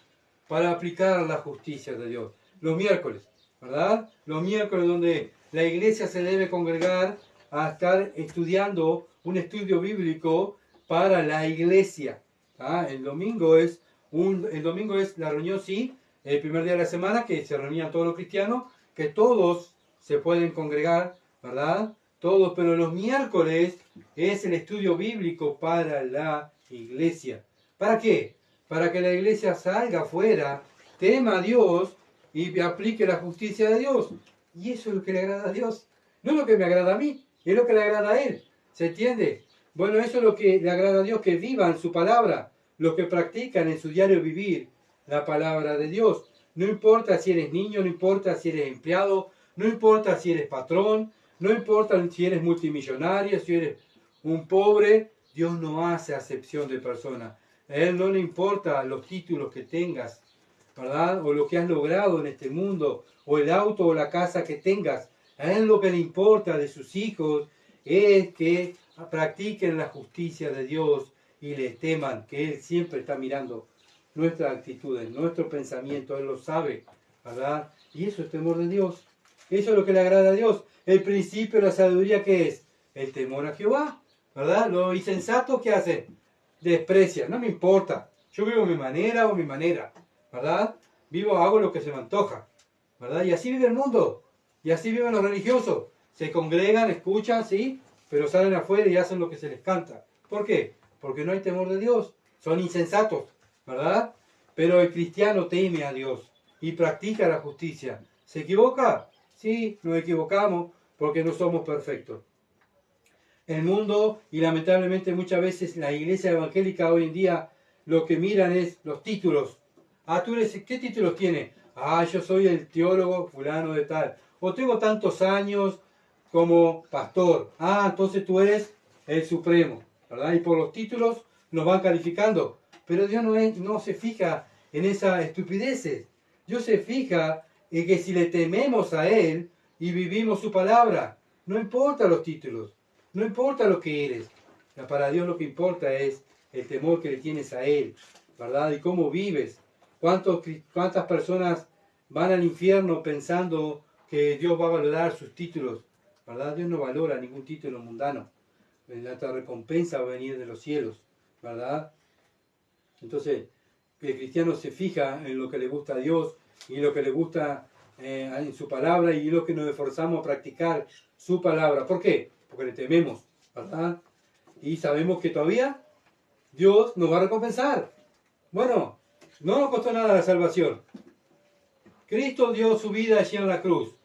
Para aplicar la justicia de Dios. Los miércoles, ¿verdad? Los miércoles donde la iglesia se debe congregar a estar estudiando un estudio bíblico para la iglesia. ¿Ah? El domingo es la reunión, sí, el primer día de la semana, que se reunían todos los cristianos, que todos se pueden congregar, ¿verdad? Todos, pero los miércoles es el estudio bíblico para la iglesia. ¿Para qué? Para que la iglesia salga afuera, tema a Dios y aplique la justicia de Dios. Y eso es lo que le agrada a Dios. No es lo que me agrada a mí, es lo que le agrada a Él. ¿Se entiende? Bueno, eso es lo que le agrada a Dios, que vivan su palabra, los que practican en su diario vivir la palabra de Dios. No importa si eres niño, no importa si eres empleado, no importa si eres patrón, no importa si eres multimillonario, si eres un pobre, Dios no hace acepción de personas. A Él no le importa los títulos que tengas, ¿verdad? O lo que has logrado en este mundo, o el auto o la casa que tengas. A Él lo que le importa de sus hijos es que practiquen la justicia de Dios y le teman, que Él siempre está mirando nuestras actitudes, nuestro pensamiento, Él lo sabe, ¿verdad? Y eso es temor de Dios. Eso es lo que le agrada a Dios. El principio de la sabiduría, ¿qué es? El temor a Jehová, ¿verdad? Los insensatos, ¿qué hacen? Desprecian, no me importa. Yo vivo mi manera, ¿verdad? Hago lo que se me antoja, ¿verdad? Y así vive el mundo. Y así viven los religiosos. Se congregan, escuchan, sí, pero salen afuera y hacen lo que se les canta. ¿Por qué? Porque no hay temor de Dios. Son insensatos, ¿verdad? Pero el cristiano teme a Dios y practica la justicia. ¿Se equivoca? Sí, nos equivocamos porque no somos perfectos. El mundo, y lamentablemente muchas veces la iglesia evangélica hoy en día, lo que miran es los títulos. Ah, tú eres, ¿qué títulos tienes? Ah, yo soy el teólogo fulano de tal. O tengo tantos años como pastor. Ah, entonces tú eres el supremo, ¿verdad? Y por los títulos nos van calificando. Pero Dios no se fija en esas estupideces. Dios se fija en que si le tememos a Él y vivimos su palabra, no importa los títulos, no importa lo que eres. Para Dios lo que importa es el temor que le tienes a Él, ¿verdad? Y cómo vives. ¿Cuántas personas van al infierno pensando que Dios va a valorar sus títulos? ¿Verdad? Dios no valora ningún título mundano. La recompensa va a venir de los cielos, ¿verdad? Entonces, el cristiano se fija en lo que le gusta a Dios y lo que le gusta en su palabra y lo que nos esforzamos a practicar su palabra. ¿Por qué? Porque le tememos, ¿verdad? Y sabemos que todavía Dios nos va a recompensar. Bueno, no nos costó nada la salvación. Cristo dio su vida allí en la cruz,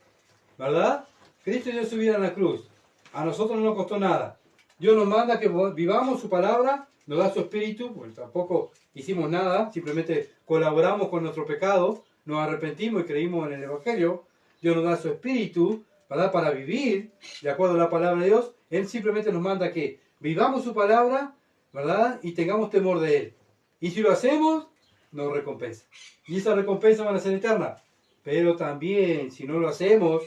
¿verdad? Cristo dio su vida en la cruz. A nosotros no nos costó nada. Dios nos manda que vivamos su palabra, nos da su espíritu, bueno, tampoco hicimos nada, simplemente colaboramos con nuestro pecado, nos arrepentimos y creímos en el Evangelio. Dios nos da su espíritu, ¿verdad? Para vivir de acuerdo a la palabra de Dios. Él simplemente nos manda que vivamos su palabra, ¿verdad? Y tengamos temor de Él. Y si lo hacemos, nos recompensa. Y esa recompensa va a ser eterna. Pero también, si no lo hacemos,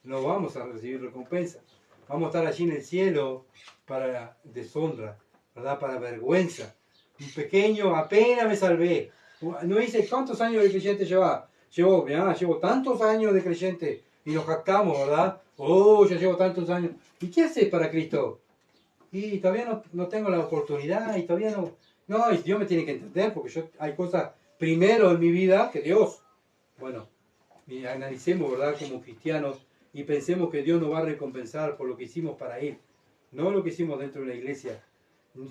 no vamos a recibir recompensa. Vamos a estar allí en el cielo para deshonra, ¿verdad? Para vergüenza. Un pequeño, apenas me salvé. No dice cuántos años de creyente lleva. Llevo tantos años de creyente y nos jactamos, ¿verdad? Oh, yo llevo tantos años. ¿Y qué haces para Cristo? Y todavía no tengo la oportunidad y todavía no. No, y Dios me tiene que entender porque hay cosas primero en mi vida que Dios. Bueno, y analicemos, ¿verdad? Como cristianos y pensemos que Dios nos va a recompensar por lo que hicimos para Él, no lo que hicimos dentro de la iglesia.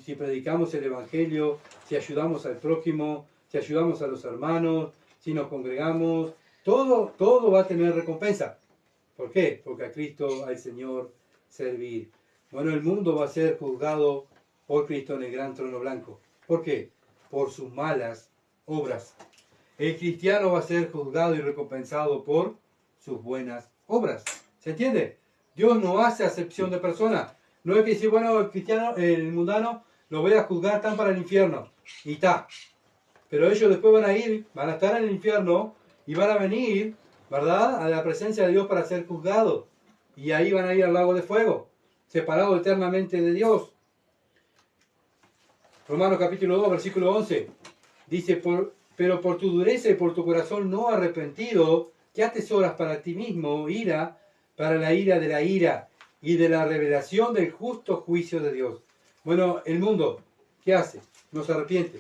Si predicamos el Evangelio, si ayudamos al prójimo, si ayudamos a los hermanos, si nos congregamos, todo va a tener recompensa. ¿Por qué? Porque a Cristo, al Señor, servir. Bueno, el mundo va a ser juzgado por Cristo en el gran trono blanco. ¿Por qué? Por sus malas obras. El cristiano va a ser juzgado y recompensado por sus buenas obras. ¿Se entiende? Dios no hace acepción de personas. No es que decir, bueno, el cristiano, el mundano, lo voy a juzgar, están para el infierno. Y está. Pero ellos después van a estar en el infierno y van a venir, ¿verdad?, a la presencia de Dios para ser juzgados. Y ahí van a ir al lago de fuego, separados eternamente de Dios. Romanos capítulo 2, versículo 11. Dice, pero por tu dureza y por tu corazón no arrepentido, que atesoras para ti mismo ira, para la ira de la ira y de la revelación del justo juicio de Dios. Bueno, el mundo, ¿qué hace? No se arrepiente.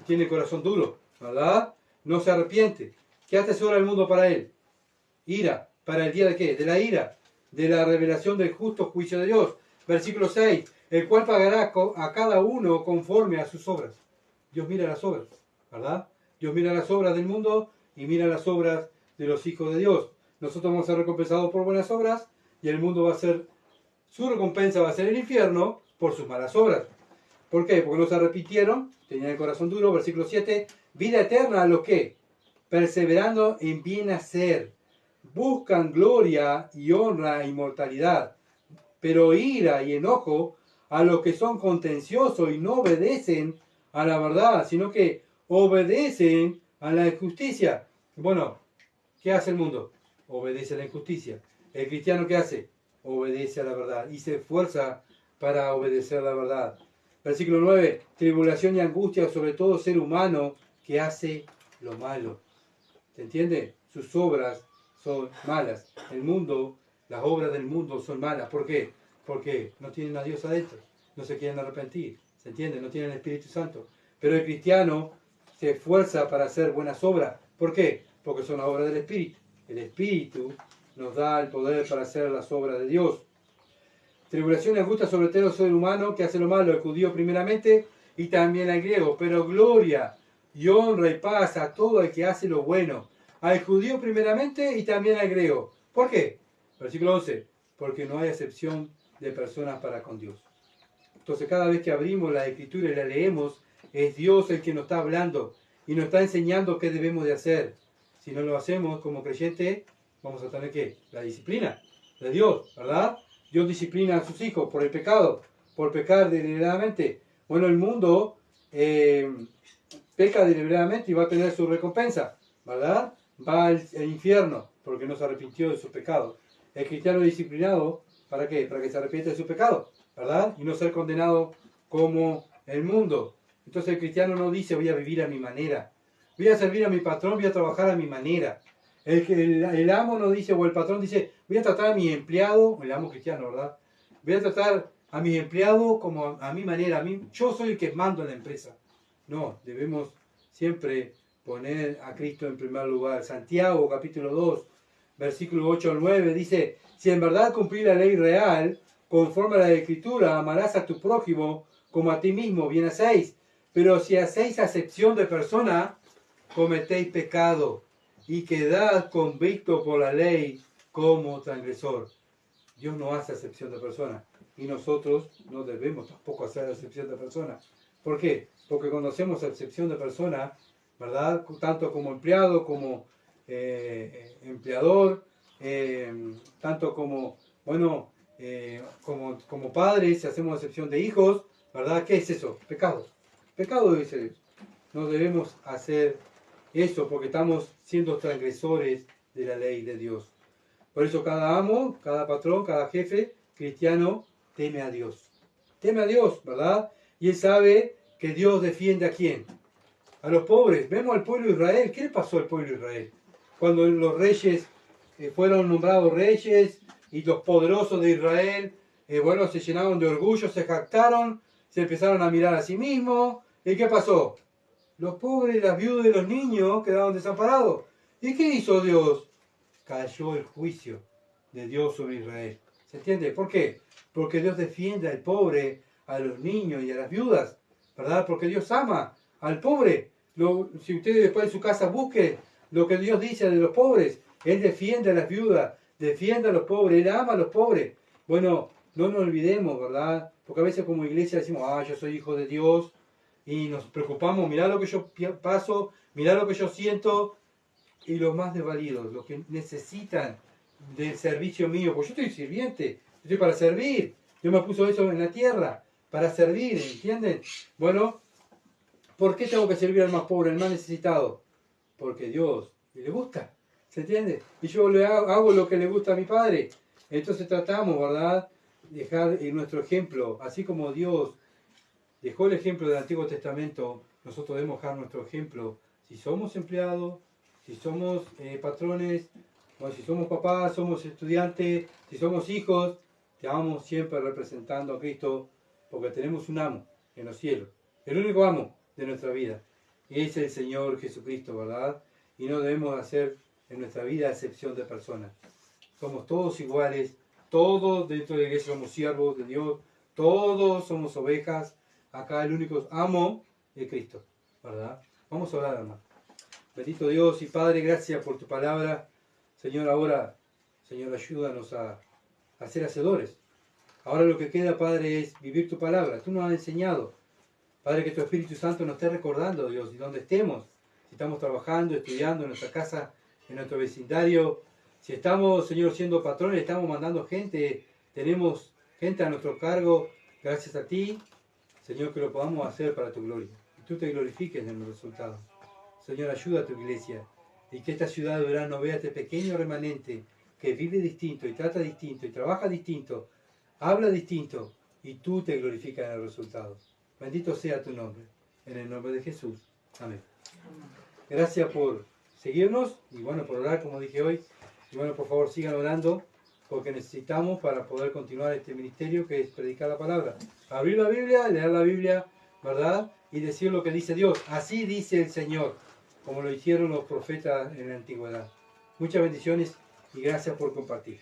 Tiene el corazón duro, ¿verdad? No se arrepiente. ¿Qué atesora el mundo para él? Ira. ¿Para el día de qué? De la ira, de la revelación del justo juicio de Dios. Versículo 6. El cual pagará a cada uno conforme a sus obras. Dios mira las obras, ¿verdad? Dios mira las obras del mundo y mira las obras de los hijos de Dios. Nosotros vamos a ser recompensados por buenas obras y el mundo va a ser, su recompensa va a ser el infierno por sus malas obras. ¿Por qué? Porque no se arrepintieron, tenían el corazón duro. Versículo 7. Vida eterna a los que, perseverando en bien hacer, buscan gloria y honra e inmortalidad, pero ira y enojo a los que son contenciosos y no obedecen a la verdad, sino que obedecen a la injusticia. Bueno, ¿qué hace el mundo? Obedece a la injusticia. ¿El cristiano qué hace? Obedece a la verdad y se esfuerza para obedecer a la verdad. Versículo 9. Tribulación y angustia sobre todo ser humano que hace lo malo. ¿Se entiende? Sus obras son malas. El mundo, las obras del mundo son malas. ¿Por qué? Porque no tienen a Dios adentro. No se quieren arrepentir. ¿Se entiende? No tienen el Espíritu Santo. Pero el cristiano se esfuerza para hacer buenas obras. ¿Por qué? Porque son las obras del Espíritu. El Espíritu nos da el poder para hacer las obras de Dios. Tribulación y angustia sobre todo el ser humano que hace lo malo, el judío primeramente y también al griego. Pero gloria y honra y paz a todo el que hace lo bueno. Al judío primeramente y también al griego. ¿Por qué? Versículo 11. Porque no hay excepción de personas para con Dios. Entonces cada vez que abrimos la Escritura y la leemos, es Dios el que nos está hablando y nos está enseñando qué debemos de hacer. Si no lo hacemos como creyente, vamos a tener ¿qué? La disciplina de Dios, ¿verdad? Dios disciplina a sus hijos por el pecado, por pecar deliberadamente. Bueno, el mundo peca deliberadamente y va a tener su recompensa, ¿verdad? Va al infierno porque no se arrepintió de sus pecados. El cristiano disciplinado, ¿para qué? Para que se arrepiente de sus pecados, ¿verdad? Y no ser condenado como el mundo. Entonces el cristiano no dice voy a vivir a mi manera, voy a servir a mi patrón, voy a trabajar a mi manera. El amo no dice, o el patrón dice, voy a tratar a mi empleado, el amo cristiano, ¿verdad? Voy a tratar a mi empleado como a mi manera, yo soy el que mando en la empresa. No, debemos siempre poner a Cristo en primer lugar. Santiago capítulo 2, versículo 8 al 9 dice, si en verdad cumplís la ley real, conforme a la Escritura, amarás a tu prójimo como a ti mismo, bien hacéis. Pero si hacéis acepción de persona, cometéis pecado y quedad convicto por la ley como transgresor. Dios no hace acepción de persona y nosotros no debemos tampoco hacer acepción de persona. ¿Por qué? Porque cuando hacemos acepción de persona, ¿verdad? Tanto como empleado, como empleador, tanto como, bueno, como padres, si hacemos acepción de hijos, ¿verdad? ¿Qué es eso? Pecado. Pecado dice Dios. No debemos hacer eso porque estamos siendo transgresores de la ley de Dios. Por eso cada amo, cada patrón, cada jefe cristiano teme a Dios. Teme a Dios, ¿verdad? Y él sabe que Dios defiende a quién. A los pobres. Vemos al pueblo de Israel. ¿Qué le pasó al pueblo de Israel? Cuando los reyes fueron nombrados reyes y los poderosos de Israel, bueno, se llenaron de orgullo, se jactaron, se empezaron a mirar a sí mismos. ¿Y qué pasó? Los pobres, las viudas y los niños quedaron desamparados. ¿Y qué hizo Dios? Cayó el juicio de Dios sobre Israel. ¿Se entiende? ¿Por qué? Porque Dios defiende al pobre, a los niños y a las viudas, ¿verdad? Porque Dios ama al pobre. Si ustedes después en su casa busquen lo que Dios dice de los pobres, Él defiende a las viudas, defiende a los pobres, Él ama a los pobres. Bueno, no nos olvidemos, ¿verdad? Porque a veces como iglesia decimos, yo soy hijo de Dios, y nos preocupamos, mirá lo que yo paso, mirá lo que yo siento, y los más desvalidos, los que necesitan del servicio mío, porque yo estoy sirviente, estoy para servir, Dios me puso eso en la tierra, para servir, ¿entienden? Bueno, ¿por qué tengo que servir al más pobre, al más necesitado? Porque Dios le gusta, ¿se entiende? Y yo hago lo que le gusta a mi Padre. Entonces tratamos, ¿verdad? Dejar en nuestro ejemplo, así como Dios dejó el ejemplo del Antiguo Testamento, nosotros debemos dejar nuestro ejemplo. Si somos empleados, si somos patrones, o si somos papás, somos estudiantes, si somos hijos, te vamos siempre representando a Cristo, porque tenemos un amo en los cielos, el único amo de nuestra vida, y es el Señor Jesucristo, ¿verdad? Y no debemos hacer en nuestra vida excepción de personas. Somos todos iguales, todos dentro de la iglesia somos siervos de Dios, todos somos ovejas. Acá el único amo es Cristo, ¿verdad? Vamos a orar, hermano. Bendito Dios y Padre, gracias por tu palabra. Señor, ahora, Señor, ayúdanos a ser hacedores. Ahora lo que queda, Padre, es vivir tu palabra. Tú nos has enseñado, Padre, que tu Espíritu Santo nos esté recordando, Dios, y donde estemos, si estamos trabajando, estudiando en nuestra casa, en nuestro vecindario, si estamos, Señor, siendo patrones, estamos mandando gente, tenemos gente a nuestro cargo, gracias a ti, Señor, que lo podamos hacer para tu gloria. Y tú te glorifiques en los resultados. Señor, ayuda a tu iglesia y que esta ciudad de Durán no vea este pequeño remanente que vive distinto y trata distinto y trabaja distinto, habla distinto y tú te glorificas en el resultado. Bendito sea tu nombre. En el nombre de Jesús. Amén. Gracias por seguirnos y bueno, por orar como dije hoy. Y bueno, por favor sigan orando porque necesitamos para poder continuar este ministerio que es predicar la palabra. Abrir la Biblia, leer la Biblia, ¿verdad? Y decir lo que dice Dios. Así dice el Señor, como lo hicieron los profetas en la antigüedad. Muchas bendiciones y gracias por compartir.